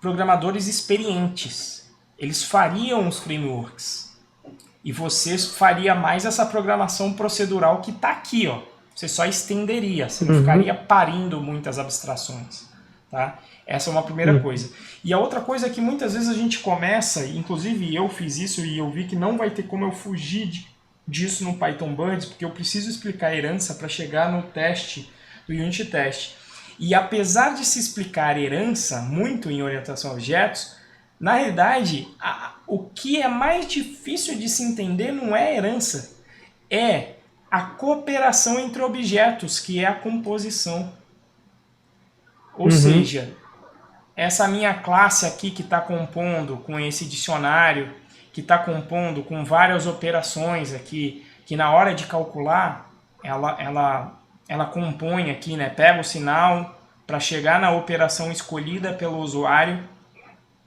programadores experientes. Eles fariam os frameworks e você faria mais essa programação procedural que está aqui, ó. Você só estenderia, você não ficaria parindo muitas abstrações. Tá? Essa é uma primeira coisa. E a outra coisa é que muitas vezes a gente começa, inclusive eu fiz isso e eu vi que não vai ter como eu fugir disso no Python Birds, porque eu preciso explicar a herança para chegar no teste, do unit test. E apesar de se explicar herança muito em orientação a objetos, na realidade, o que é mais difícil de se entender não é herança, é a cooperação entre objetos, que é a composição. Ou seja, essa minha classe aqui que está compondo com esse dicionário, que está compondo com várias operações aqui, que na hora de calcular, ela compõe aqui, né? Pega o sinal para chegar na operação escolhida pelo usuário.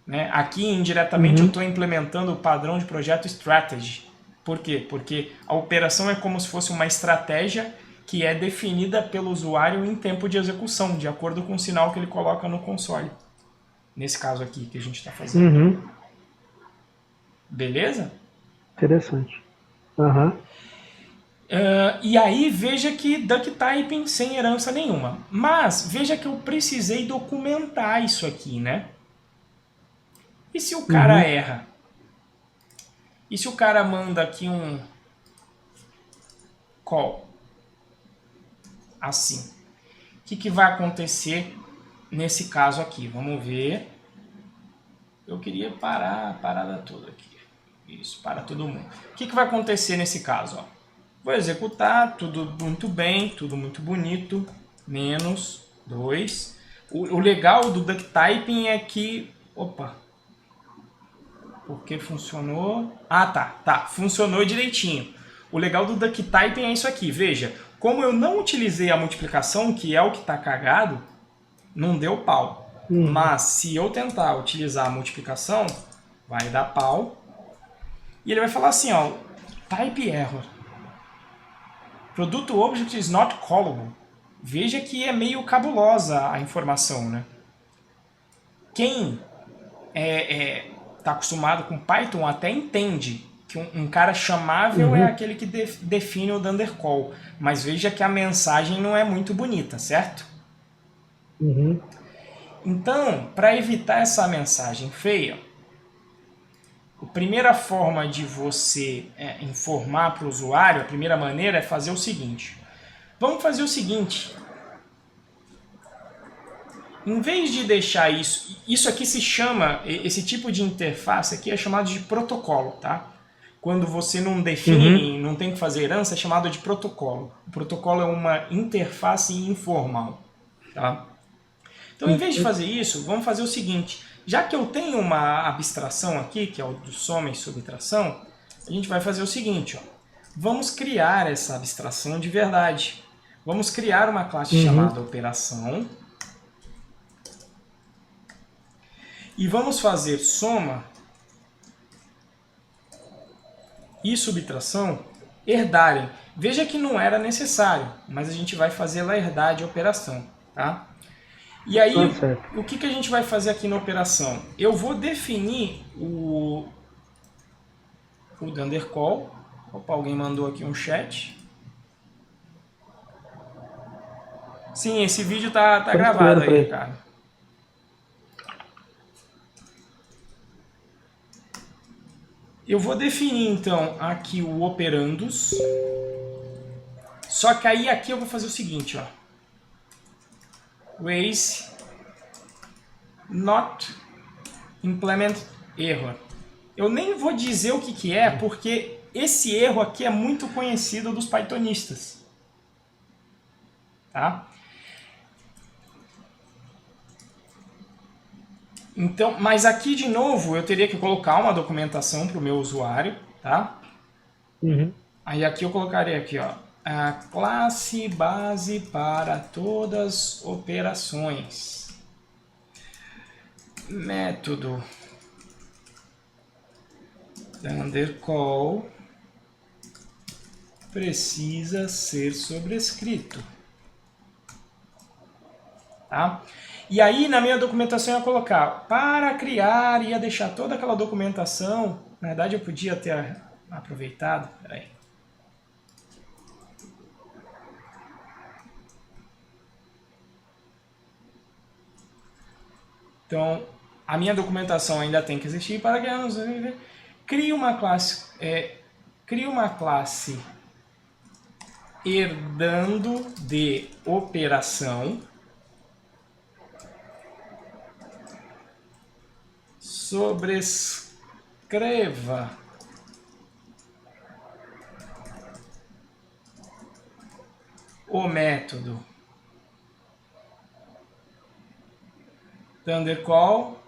Né? Aqui, indiretamente, eu estou implementando o padrão de projeto strategy. Por quê? Porque a operação é como se fosse uma estratégia que é definida pelo usuário em tempo de execução, de acordo com o sinal que ele coloca no console. nesse caso aqui que a gente está fazendo. Uhum. Beleza? Interessante. Aham. E aí veja que duck typing sem herança nenhuma. Mas veja que eu precisei documentar isso aqui, né? E se o cara erra? E se o cara manda aqui um call? Assim. O que vai acontecer nesse caso aqui? Vamos ver. Eu queria parar a parada toda aqui. Isso, para todo mundo. O que vai acontecer nesse caso? Ó? Vou executar, tudo muito bem, tudo muito bonito. Menos 2. O legal do duck typing é que... Opa! Porque funcionou... Ah, tá. Funcionou direitinho. O legal do duck typing é isso aqui. Veja, como eu não utilizei a multiplicação, que é o que está cagado, não deu pau. Mas se eu tentar utilizar a multiplicação, vai dar pau. E ele vai falar assim, ó, type error. Produto object is not callable. Veja que é meio cabulosa a informação, né? Quem tá acostumado com Python até entende que um cara chamável é aquele que define o dundercall. Mas veja que a mensagem não é muito bonita, certo? Então, para evitar essa mensagem feia, a primeira forma de você informar para o usuário, a primeira maneira é fazer o seguinte. Vamos fazer o seguinte. Em vez de deixar isso aqui se chama, esse tipo de interface aqui é chamado de protocolo, tá? Quando você não define, não tem que fazer herança, é chamado de protocolo. O protocolo é uma interface informal, tá? Então, em vez de fazer isso, vamos fazer o seguinte. Já que eu tenho uma abstração aqui, que é o do soma e subtração, a gente vai fazer o seguinte. Ó. Vamos criar essa abstração de verdade. Vamos criar uma classe chamada operação. E vamos fazer soma e subtração herdarem. Veja que não era necessário, mas a gente vai fazer ela herdar de operação. Tá? E aí, o que a gente vai fazer aqui na operação? Eu vou definir o dundercall. Opa, alguém mandou aqui um chat. Sim, esse vídeo tá gravado aí, cara. Eu vou definir, então, aqui o operandos. Só que aí aqui eu vou fazer o seguinte, ó. Ways not implement error. Eu nem vou dizer o que é, porque esse erro aqui é muito conhecido dos pythonistas. Tá? Então, mas aqui de novo eu teria que colocar uma documentação para o meu usuário, tá? Aí aqui eu colocaria aqui, ó, a classe base para todas operações. Método dundercall precisa ser sobrescrito. Tá? E aí na minha documentação eu ia colocar, para criar, ia deixar toda aquela documentação. Na verdade eu podia ter aproveitado, peraí. Então, a minha documentação ainda tem que existir para ganharmos. Cria uma classe herdando de operação. Sobrescreva o método dundercall,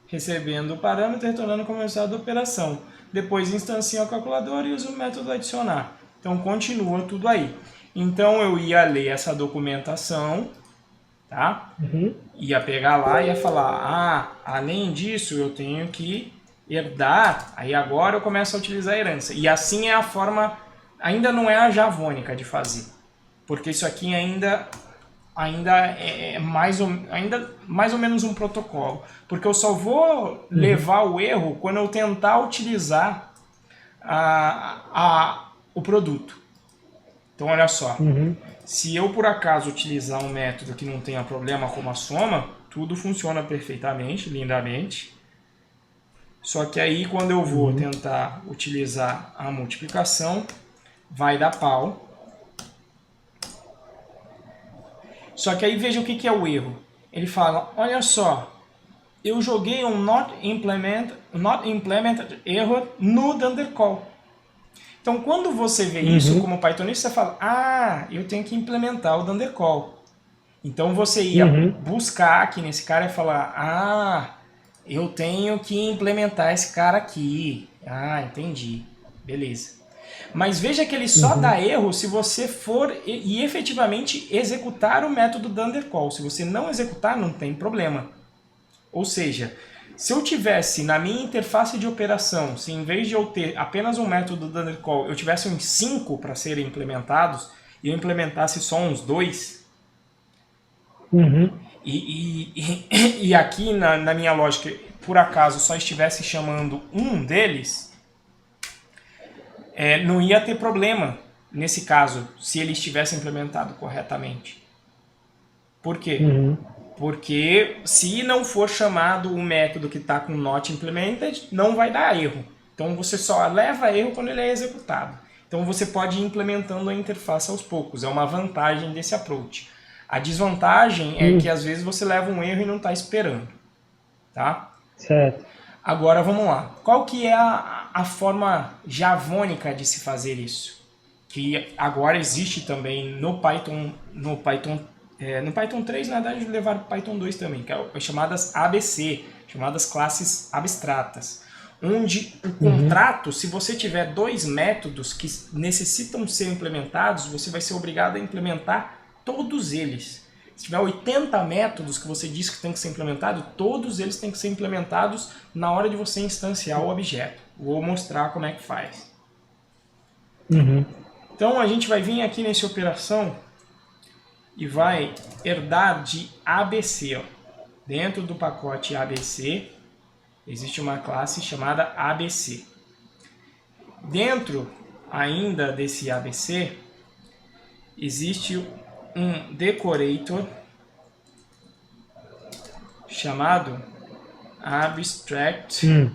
recebendo o parâmetro e retornando como resultado da operação. Depois instancia o calculador e usa o método adicionar. Então continua tudo aí. Então eu ia ler essa documentação, tá? Ia pegar lá e ia falar, além disso eu tenho que herdar, aí agora eu começo a utilizar a herança. E assim é a forma, ainda não é a javônica de fazer, porque isso aqui ainda ainda ainda mais ou menos um protocolo, porque eu só vou levar o erro quando eu tentar utilizar o produto. Então olha só, se eu por acaso utilizar um método que não tenha problema como a soma, tudo funciona perfeitamente, lindamente. Só que aí quando eu vou tentar utilizar a multiplicação, vai dar pau. Só que aí veja o que é o erro. Ele fala, olha só, eu joguei um not implemented error no Dundercall. Então quando você vê isso como Pythonista, você fala, eu tenho que implementar o Dundercall. Então você ia buscar aqui nesse cara e falar, eu tenho que implementar esse cara aqui. Entendi. Beleza. Mas veja que ele só dá erro se você for e efetivamente executar o método Dundercall. Se você não executar, não tem problema. Ou seja, se eu tivesse na minha interface de operação, se em vez de eu ter apenas um método Dundercall, eu tivesse uns 5 para serem implementados, e eu implementasse só uns 2, e aqui na minha lógica, por acaso, só estivesse chamando um deles, não ia ter problema nesse caso, se ele estivesse implementado corretamente. Por quê? Porque se não for chamado o método que está com not implemented, não vai dar erro. Então você só leva erro quando ele é executado. Então você pode ir implementando a interface aos poucos. É uma vantagem desse approach. A desvantagem é que às vezes você leva um erro e não está esperando. Tá? Certo. Agora vamos lá. Qual que é a forma javônica de se fazer isso? Que agora existe também no Python 3, na verdade, levaram para o Python 2 também, que é chamadas ABC, chamadas classes abstratas. Onde o contrato, se você tiver 2 métodos que necessitam ser implementados, você vai ser obrigado a implementar todos eles. Se tiver 80 métodos que você diz que tem que ser implementado, todos eles têm que ser implementados na hora de você instanciar o objeto. Vou mostrar como é que faz. Então a gente vai vir aqui nessa operação e vai herdar de ABC. Ó. Dentro do pacote ABC, existe uma classe chamada ABC. Dentro ainda desse ABC, existe um decorator chamado abstract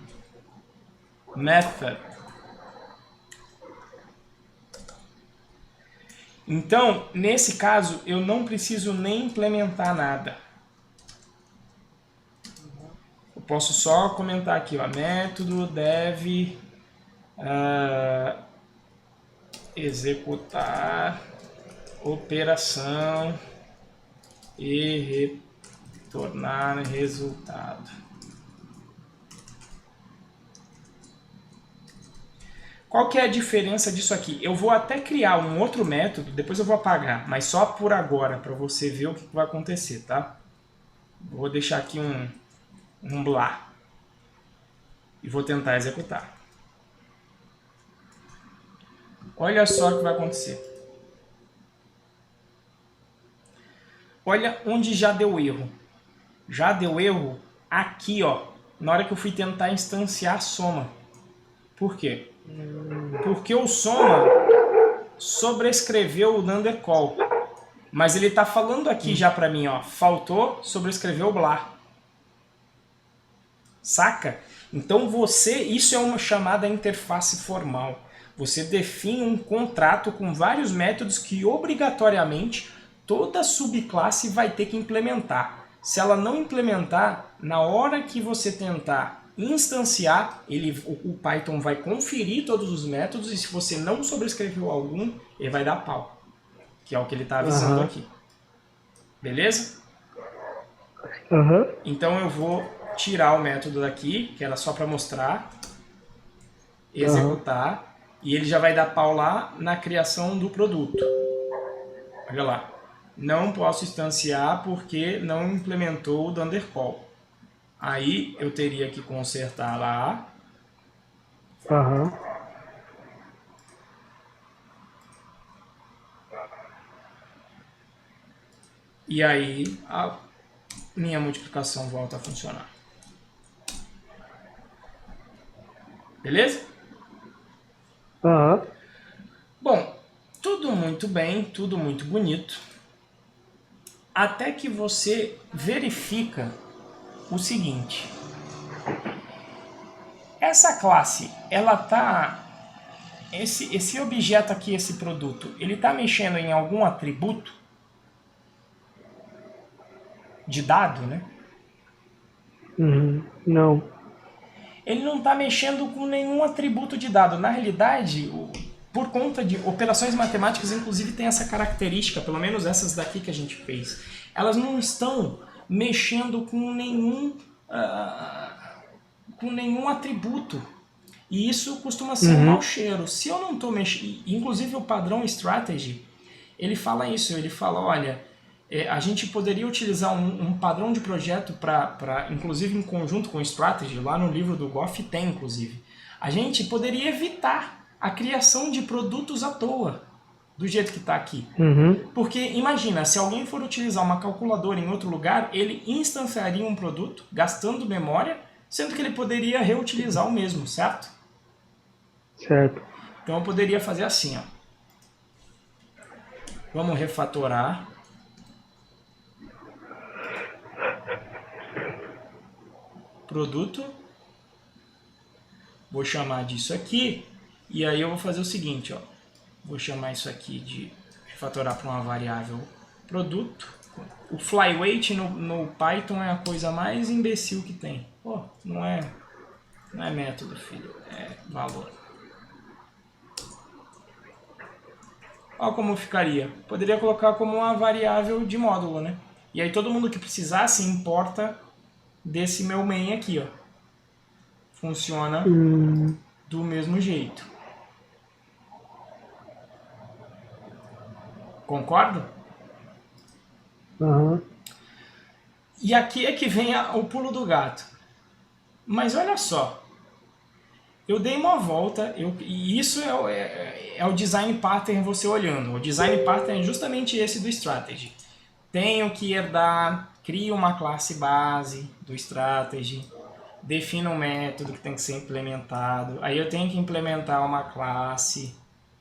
method. Então, nesse caso, eu não preciso nem implementar nada. Eu posso só comentar aqui, ó, método deve executar operação e retornar resultado. Qual que é a diferença disso aqui? Eu vou até criar um outro método, depois eu vou apagar, mas só por agora, para você ver o que vai acontecer, tá? Vou deixar aqui um blá e vou tentar executar. Olha só o que vai acontecer. Olha onde já deu erro. Já deu erro aqui, ó, na hora que eu fui tentar instanciar a soma. Por quê? Porque o soma sobrescreveu o Dundercall. Mas ele está falando aqui já para mim, ó, faltou sobrescrever o blá. Saca? Então isso é uma chamada interface formal. Você define um contrato com vários métodos que obrigatoriamente toda subclasse vai ter que implementar. Se ela não implementar, na hora que você tentar instanciar, o Python vai conferir todos os métodos e se você não sobrescreveu algum, ele vai dar pau. Que é o que ele está avisando aqui. Beleza? Então eu vou tirar o método daqui, que era só para mostrar, executar, e ele já vai dar pau lá na criação do produto. Olha lá. Não posso instanciar porque não implementou o Dundercall. Aí eu teria que consertar lá. E aí a minha multiplicação volta a funcionar. Beleza? Aham. Bom, tudo muito bem, tudo muito bonito, até que você verifica o seguinte. Essa classe, ela tá... Esse objeto aqui, esse produto, ele está mexendo em algum atributo de dado, né? Uhum. Não. Ele não está mexendo com nenhum atributo de dado. Na realidade, por conta de operações matemáticas, inclusive tem essa característica, pelo menos essas daqui que a gente fez. Elas não estão mexendo com nenhum atributo. E isso costuma ser um mau cheiro. Se eu não estou mexendo... Inclusive o padrão Strategy, ele fala isso. Ele fala, olha, a gente poderia utilizar um padrão de projeto para, inclusive em conjunto com o Strategy, lá no livro do Goff tem, inclusive. A gente poderia evitar a criação de produtos à toa, do jeito que está aqui. Porque imagina, se alguém for utilizar uma calculadora em outro lugar, ele instanciaria um produto, gastando memória, sendo que ele poderia reutilizar o mesmo, certo? Certo. Então eu poderia fazer assim, ó. Vamos refatorar. Produto. Vou chamar disso aqui. E aí eu vou fazer o seguinte, ó. Vou chamar isso aqui de refatorar para uma variável produto. O flyweight no Python é a coisa mais imbecil que tem. Pô, não é método, filho. É valor. Olha como ficaria. Poderia colocar como uma variável de módulo, né? E aí todo mundo que precisasse importa desse meu main aqui, ó. Funciona do mesmo jeito. Concorda? Aham. E aqui é que vem o pulo do gato. Mas olha só. Eu dei uma volta, e isso é o design pattern você olhando. O design pattern é justamente esse do Strategy. Tenho que herdar, crio uma classe base do Strategy, defino um método que tem que ser implementado, aí eu tenho que implementar uma classe,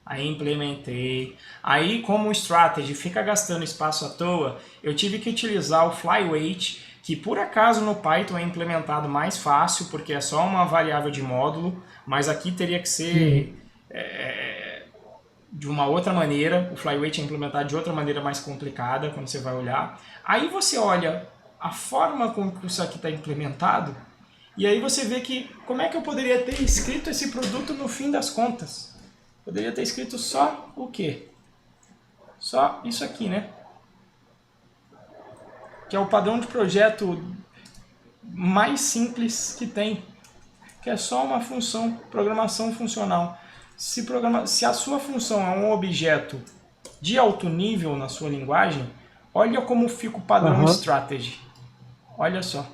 aí implementei. Aí como o Strategy fica gastando espaço à toa, eu tive que utilizar o flyweight, que por acaso no Python é implementado mais fácil, porque é só uma variável de módulo, mas aqui teria que ser de uma outra maneira, o flyweight é implementado de outra maneira mais complicada, quando você vai olhar. Aí você olha a forma como isso aqui está implementado, e aí você vê que como é que eu poderia ter escrito esse produto no fim das contas? Poderia ter escrito só o quê? Só isso aqui, né? Que é o padrão de projeto mais simples que tem, que é só uma função, programação funcional. Se a sua função é um objeto de alto nível na sua linguagem, olha como fica o padrão Strategy. Olha só,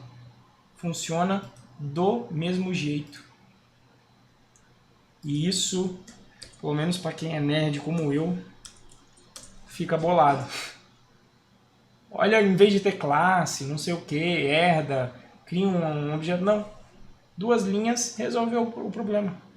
funciona do mesmo jeito. E isso, pelo menos para quem é nerd como eu, fica bolado. Olha, em vez de ter classe, não sei o que, herda, cria um objeto, não. 2 linhas resolveu o problema.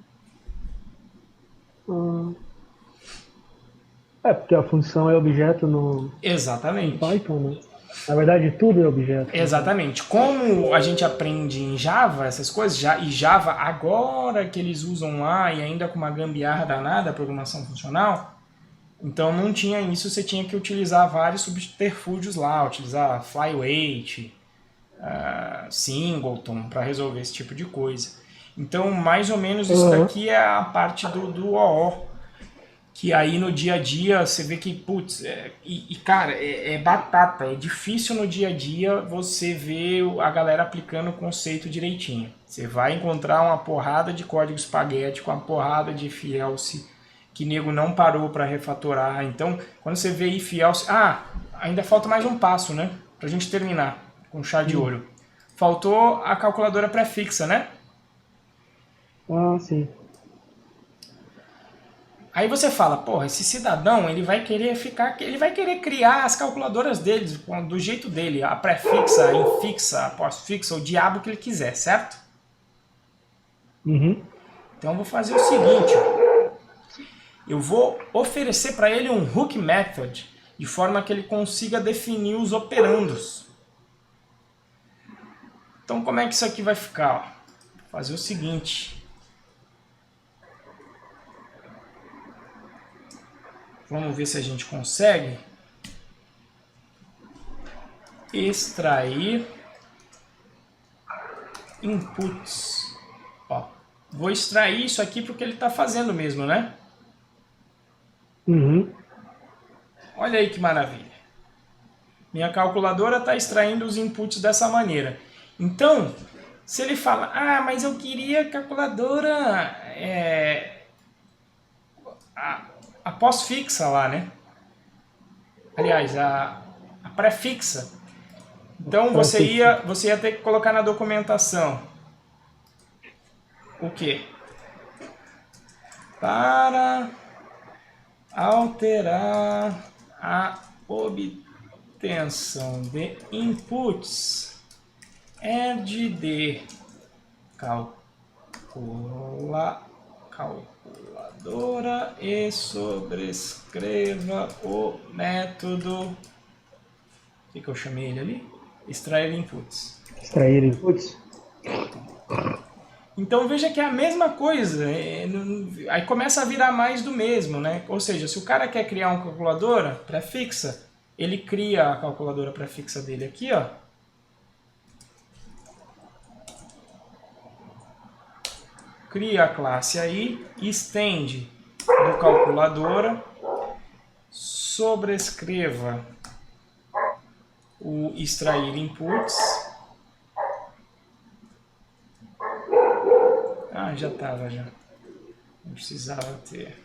Porque a função é objeto no Exatamente. Python, né? Na verdade, tudo é objeto. Exatamente. Como a gente aprende em Java, essas coisas, e Java agora que eles usam lá, e ainda com uma gambiarra danada, a programação funcional, então não tinha isso, você tinha que utilizar vários subterfúgios lá, utilizar flyweight, singleton, para resolver esse tipo de coisa. Então, mais ou menos isso daqui é a parte do OO, que aí no dia a dia você vê que, putz, cara, é batata, é difícil no dia a dia você ver a galera aplicando o conceito direitinho. Você vai encontrar uma porrada de código espaguete com uma porrada de if else que nego não parou para refatorar. Então, quando você vê if else... ainda falta mais um passo, né? Pra gente terminar com chá de ouro. Faltou a calculadora pré-fixa, né? Sim. Aí você fala, porra, esse cidadão, ele vai querer criar as calculadoras dele, do jeito dele, a pré-fixa, a infixa, a pós-fixa, o diabo que ele quiser, certo? Uhum. Então eu vou fazer o seguinte, ó. Eu vou oferecer para ele um hook method, de forma que ele consiga definir os operandos. Então como é que isso aqui vai ficar? Ó? Vou fazer o seguinte. Vamos ver se a gente consegue extrair inputs. Ó, vou extrair isso aqui porque ele está fazendo mesmo, né? Uhum. Olha aí que maravilha. Minha calculadora está extraindo os inputs dessa maneira. Então, se ele fala, ah, mas eu queria calculadora a pós-fixa lá, né? Aliás, a pré-fixa. Então você ia ter que colocar na documentação o quê? Para alterar a obtenção de inputs, add de calculadora e sobrescreva o método. O que eu chamei ele ali? Extrair inputs. Extrair inputs. Então veja que é a mesma coisa, aí começa a virar mais do mesmo, né? Ou seja, se o cara quer criar uma calculadora pré-fixa, ele cria a calculadora pré-fixa dele aqui, ó. Cria a classe aí, estende do calculadora, sobrescreva o extrair inputs. Ah, já estava já. Não precisava ter.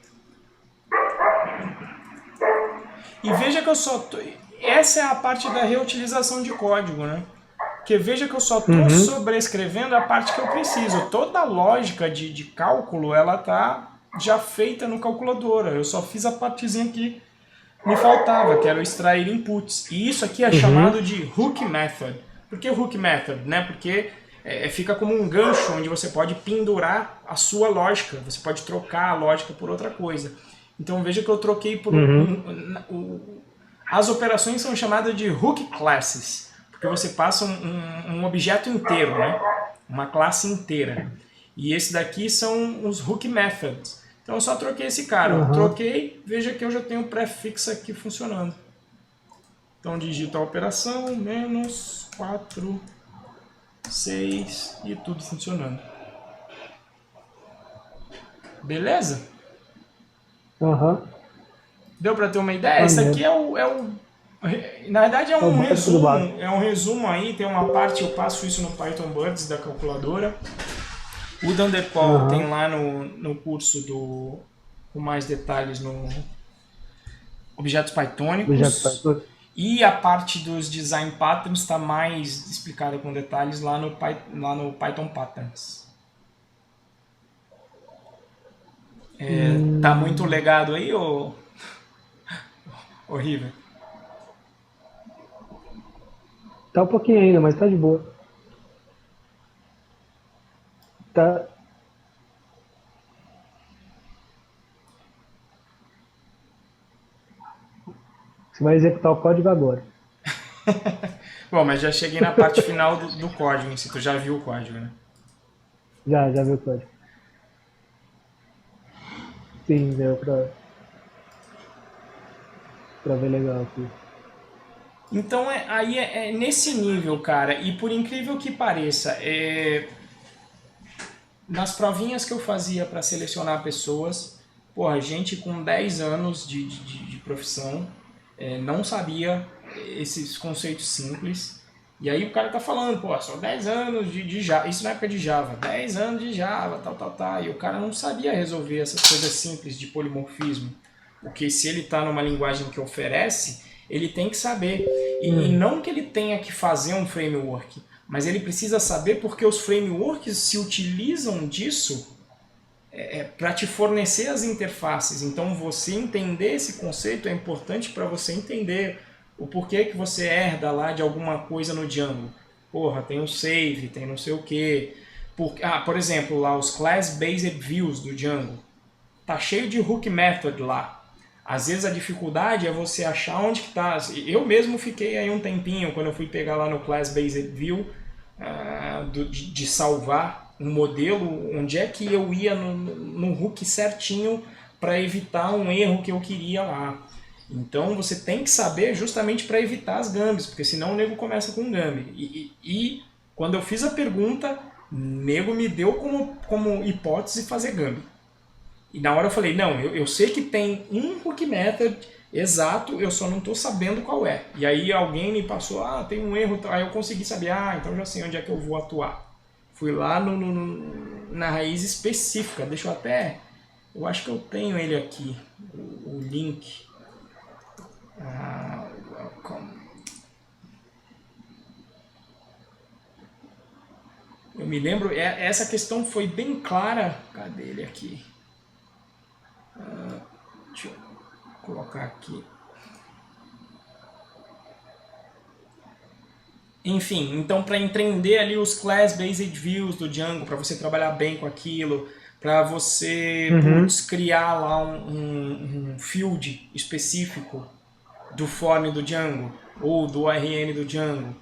E veja que eu só tô... Essa é a parte da reutilização de código, né? Porque veja que eu só estou sobrescrevendo a parte que eu preciso. Toda a lógica de cálculo, ela tá já feita no calculadora. Eu só fiz a partezinha que me faltava, que era o extrair inputs. E isso aqui é chamado de hook method. Por que hook method? Né? Porque fica como um gancho onde você pode pendurar a sua lógica. Você pode trocar a lógica por outra coisa. Então veja que eu troquei por... As operações são chamadas de hook classes. Porque você passa um objeto inteiro, né? Uma classe inteira. E esse daqui são os hook methods. Então eu só troquei esse cara. Troquei, veja que eu já tenho o prefixo aqui funcionando. Então digito a operação, menos 4, 6 e tudo funcionando. Beleza? Deu para ter uma ideia? Esse aqui na verdade é um resumo aí, tem uma parte, eu passo isso no Python Birds da calculadora. O Thundercall tem lá no curso com mais detalhes no objetos pythônicos. E a parte dos design patterns está mais explicada com detalhes lá no Python Patterns. Tá muito legado aí, ou horrível? Tá um pouquinho ainda, mas tá de boa. Tá. Você vai executar o código agora. Bom, mas já cheguei na parte final do código em si. Tu já viu o código, né? Já viu o código. Sim, deu pra ver legal aqui. Então aí é nesse nível, cara. E por incrível que pareça, nas provinhas que eu fazia para selecionar pessoas, porra, gente com 10 anos de profissão não sabia esses conceitos simples. E aí o cara tá falando, pô, só 10 anos de Java, isso na época de Java, 10 anos de Java, tal. E o cara não sabia resolver essas coisas simples de polimorfismo. Porque se ele tá numa linguagem que oferece, ele tem que saber. E não que ele tenha que fazer um framework, mas ele precisa saber porque os frameworks se utilizam disso para te fornecer as interfaces. Então você entender esse conceito é importante para você entender o porquê que você herda lá de alguma coisa no Django. Porra, tem o save, tem não sei o quê. Por exemplo, lá os Class Based Views do Django. Tá cheio de hook method lá. Às vezes a dificuldade é você achar onde que tá. Eu mesmo fiquei aí um tempinho quando eu fui pegar lá no Class Based View de salvar um modelo, onde é que eu ia no hook certinho para evitar um erro que eu queria lá. Então você tem que saber justamente para evitar as gambis, porque senão o nego começa com gambi. E quando eu fiz a pergunta, o nego me deu como hipótese fazer gambi. E na hora eu falei, não, eu sei que tem um hook method exato, eu só não estou sabendo qual é. E aí alguém me passou, tem um erro, aí eu consegui saber, então já sei onde é que eu vou atuar. Fui lá na raiz específica, deixa eu até... Eu acho que eu tenho ele aqui, o link. Welcome. Eu me lembro, essa questão foi bem clara. Cadê ele aqui? Deixa eu colocar aqui. Enfim, então para entender ali os Class Based Views do Django, para você trabalhar bem com aquilo, para você criar lá um field específico do form do Django ou do ORM do Django.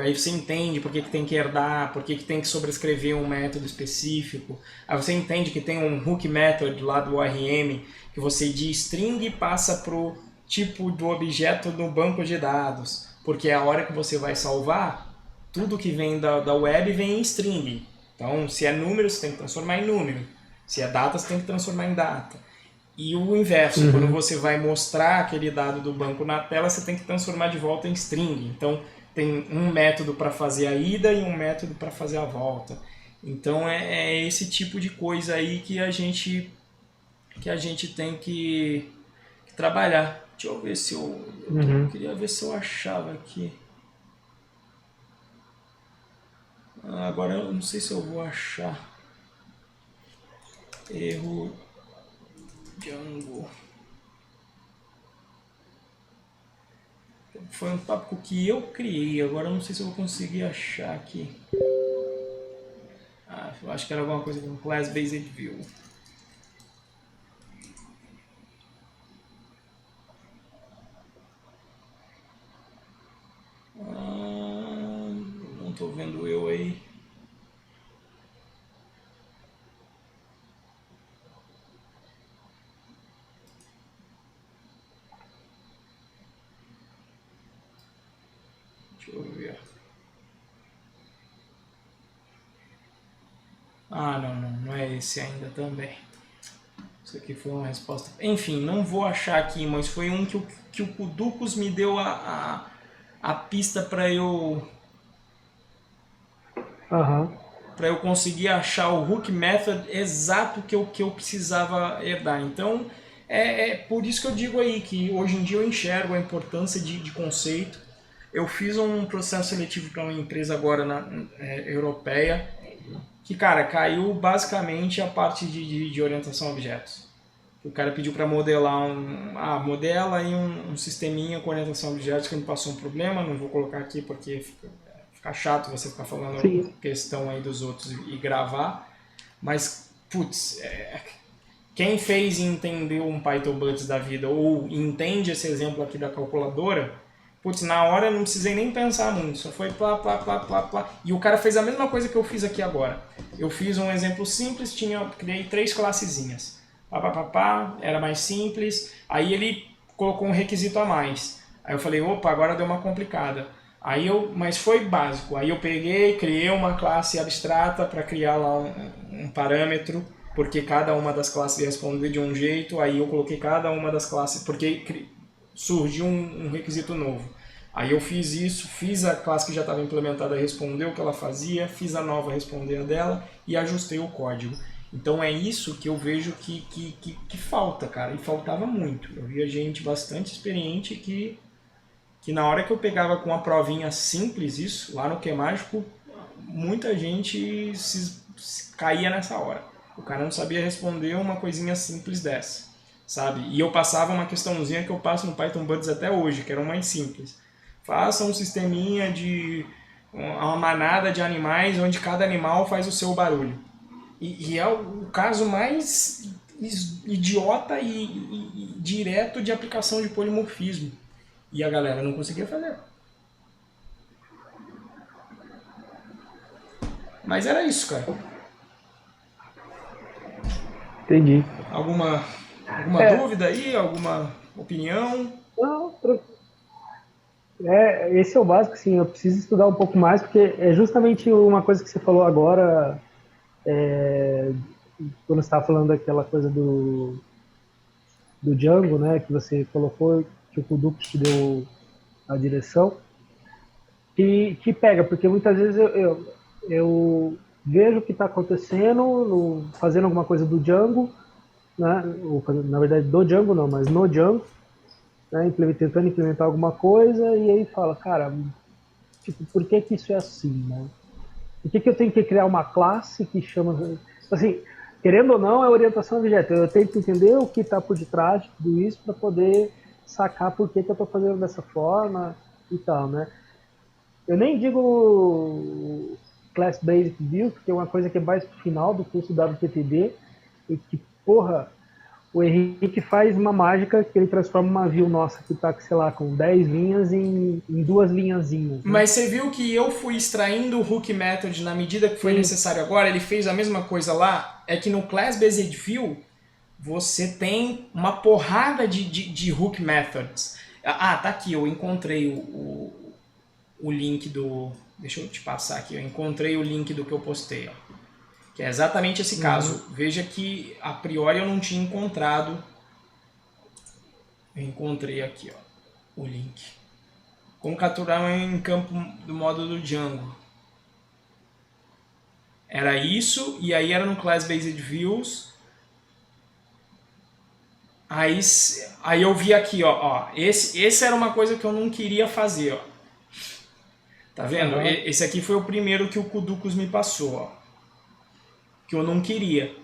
Aí você entende por que tem que herdar, por que tem que sobrescrever um método específico. Aí você entende que tem um hook method lá do ORM que você de string passa para o tipo do objeto no banco de dados. Porque a hora que você vai salvar, tudo que vem da web vem em string. Então, se é número, você tem que transformar em número. Se é data, você tem que transformar em data. E o inverso, quando você vai mostrar aquele dado do banco na tela, você tem que transformar de volta em string. Então, tem um método para fazer a ida e um método para fazer a volta. Então, é esse tipo de coisa aí que a gente tem que trabalhar. Deixa eu ver se eu queria ver se eu achava aqui. Agora eu não sei se eu vou achar. Erro Django. Foi um tópico que eu criei. Agora eu não sei se eu vou conseguir achar aqui. Eu acho que era alguma coisa com Class Based View. Não estou vendo eu aí. Deixa eu ver. Não é esse ainda também. Isso aqui foi uma resposta. Enfim, não vou achar aqui, mas foi um que o Kuducos me deu a pista para eu para eu conseguir achar o hook method exato que eu precisava herdar. Então é por isso que eu digo aí que hoje em dia eu enxergo a importância de conceito. Eu fiz um processo seletivo para uma empresa agora europeia que, cara, caiu basicamente a parte de orientação a objetos. O cara pediu para modelar modela aí um sisteminha com orientação a objetos que me passou um problema, não vou colocar aqui porque fica chato você ficar falando questão aí dos outros e gravar, mas, putz, quem fez e entendeu um Python Buts da vida ou entende esse exemplo aqui da calculadora, putz, na hora eu não precisei nem pensar muito, só foi plá. E o cara fez a mesma coisa que eu fiz aqui agora. Eu fiz um exemplo simples, criei 3 classezinhas. Era mais simples, aí ele colocou um requisito a mais. Aí eu falei, opa, agora deu uma complicada. Mas foi básico. Aí eu peguei, criei uma classe abstrata para criar lá um parâmetro, porque cada uma das classes ia responder de um jeito, aí eu coloquei cada uma das classes, porque surgiu um requisito novo. Aí eu fiz isso, fiz a classe que já estava implementada responder o que ela fazia, fiz a nova responder a dela e ajustei o código. Então é isso que eu vejo que falta, cara, e faltava muito. Eu via gente bastante experiente que na hora que eu pegava com uma provinha simples isso, lá no QMágico, muita gente caía nessa hora. O cara não sabia responder uma coisinha simples dessa, sabe? E eu passava uma questãozinha que eu passo no Python Buds até hoje, que era o mais simples. Faça um sisteminha de uma manada de animais onde cada animal faz o seu barulho. E é o caso mais idiota e direto de aplicação de polimorfismo. E a galera não conseguia fazer. Mas era isso, cara. Entendi. Alguma dúvida aí? Alguma opinião? Não, esse é o básico, sim. Eu preciso estudar um pouco mais, porque é justamente uma coisa que você falou agora, quando você estava falando daquela coisa do Django, né, que você colocou, que o Kudux te deu a direção, que pega, porque muitas vezes eu vejo o que está acontecendo, fazendo alguma coisa do Django, né, ou, na verdade do Django não, mas no Django, né, tentando implementar alguma coisa, e aí fala, cara, tipo, por que isso é assim, né? Por que eu tenho que criar uma classe que chama... Assim, querendo ou não, é orientação a objeto. Eu tenho que entender o que está por detrás de tudo isso para poder sacar por que eu estou fazendo dessa forma e tal, né? Eu nem digo Class Basic View, porque é uma coisa que é mais pro final do curso WPTD, e que, porra, o Henrique faz uma mágica que ele transforma uma view nossa que tá, sei lá, com 10 linhas em 2 linhazinhas. Né? Mas você viu que eu fui extraindo o hook method na medida que foi necessário agora? Ele fez a mesma coisa lá? É que no Class Based View você tem uma porrada de hook methods. Ah, tá aqui, eu encontrei o link do... Deixa eu te passar aqui, eu encontrei o link do que eu postei, ó. Que é exatamente esse caso. Veja que a priori eu não tinha encontrado. Eu encontrei aqui, ó, o link. Como capturar em campo do modo do Django. Era isso, e aí era no Class Based Views. Aí eu vi aqui, ó, esse era uma coisa que eu não queria fazer, ó. Tá vendo? Esse aqui foi o primeiro que o Kudux me passou, ó. Que eu não queria.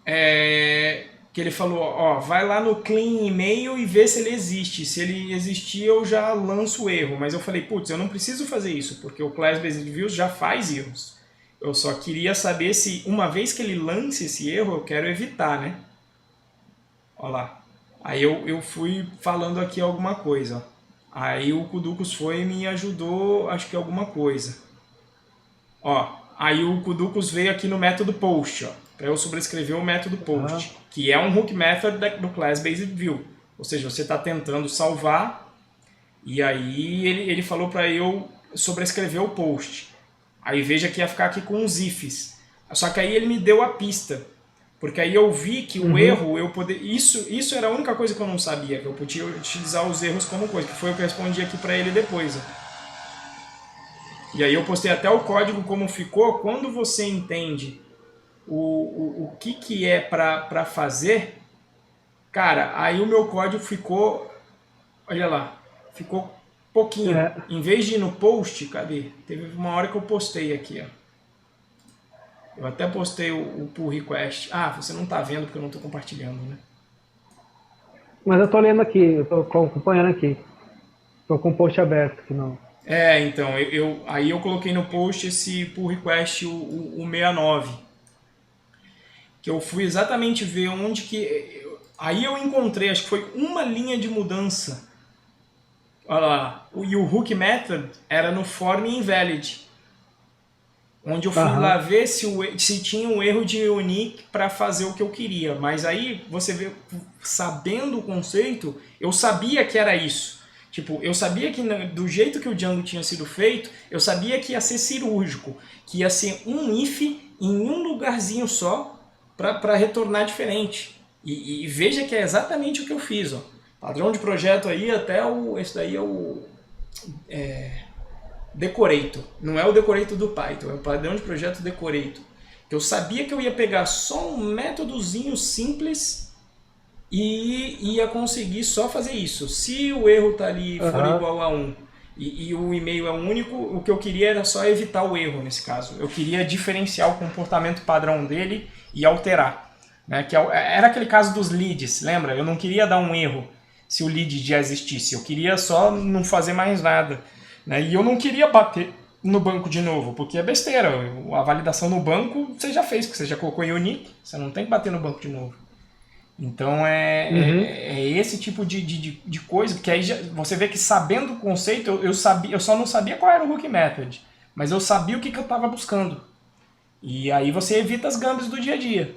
Que ele falou, ó, vai lá no clean e-mail e vê se ele existe. Se ele existir, eu já lanço o erro. Mas eu falei, putz, eu não preciso fazer isso, porque o Class Based Views já faz erros. Eu só queria saber se, uma vez que ele lance esse erro, eu quero evitar, né? Olha lá. Aí eu fui falando aqui alguma coisa. Aí o Kudux foi e me ajudou, acho que alguma coisa. Ó. Aí o Kudux veio aqui no método post, para eu sobrescrever o método post, que é um hook method do Class Based View. Ou seja, você está tentando salvar e aí ele falou para eu sobrescrever o post. Aí veja que ia ficar aqui com os ifs. Só que aí ele me deu a pista, porque aí eu vi que o erro, eu poder, isso era a única coisa que eu não sabia, que eu podia utilizar os erros como coisa, que foi o que eu respondi aqui para ele depois. E aí eu postei até o código como ficou. Quando você entende o que é para fazer, cara, aí o meu código ficou, olha lá, ficou pouquinho. Em vez de ir no post, cadê? Teve uma hora que eu postei aqui, ó. Eu até postei o pull request. Ah, você não tá vendo porque eu não tô compartilhando, né? Mas eu tô lendo aqui, eu tô acompanhando aqui. Tô com o post aberto aqui, não. Então, aí eu coloquei no post esse pull request, o 69. Que eu fui exatamente ver onde que... Aí eu encontrei, acho que foi uma linha de mudança. Olha lá. E o hook method era no form invalid. Onde eu fui lá ver se tinha um erro de unique para fazer o que eu queria. Mas aí, você vê, sabendo o conceito, eu sabia que era isso. Tipo, eu sabia que do jeito que o Django tinha sido feito, eu sabia que ia ser cirúrgico, que ia ser um if em um lugarzinho só para retornar diferente. E veja que é exatamente o que eu fiz. Ó. Padrão de projeto aí, até esse daí é o Decorator. Não é o Decorator do Python, é o padrão de projeto Decorator. Eu sabia que eu ia pegar só um métodozinho simples e ia conseguir só fazer isso. Se o erro tá ali for igual a 1 e o e-mail é único, o que eu queria era só evitar o erro nesse caso. Eu queria diferenciar o comportamento padrão dele e alterar. Né? Era aquele caso dos leads, lembra? Eu não queria dar um erro se o lead já existisse, eu queria só não fazer mais nada. Né? E eu não queria bater no banco de novo, porque é besteira. A validação no banco você já fez, porque você já colocou em unique, você não tem que bater no banco de novo. Então é esse tipo de coisa, que aí você vê que sabendo o conceito, eu só não sabia qual era o hook method, mas eu sabia o que eu estava buscando. E aí você evita as gambas do dia a dia.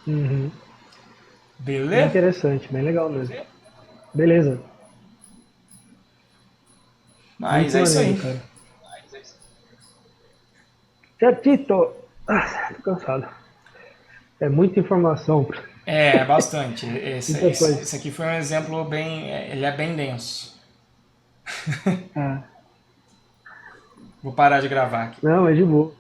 Bem Beleza? interessante, bem legal mesmo. Beleza. Mas Muito é isso maneiro, aí. cara. Certito. Tô cansado. É muita informação. É, bastante. Muita coisa. Esse aqui foi um exemplo bem... Ele é bem denso. Ah, Vou parar de gravar aqui. não, é de boa.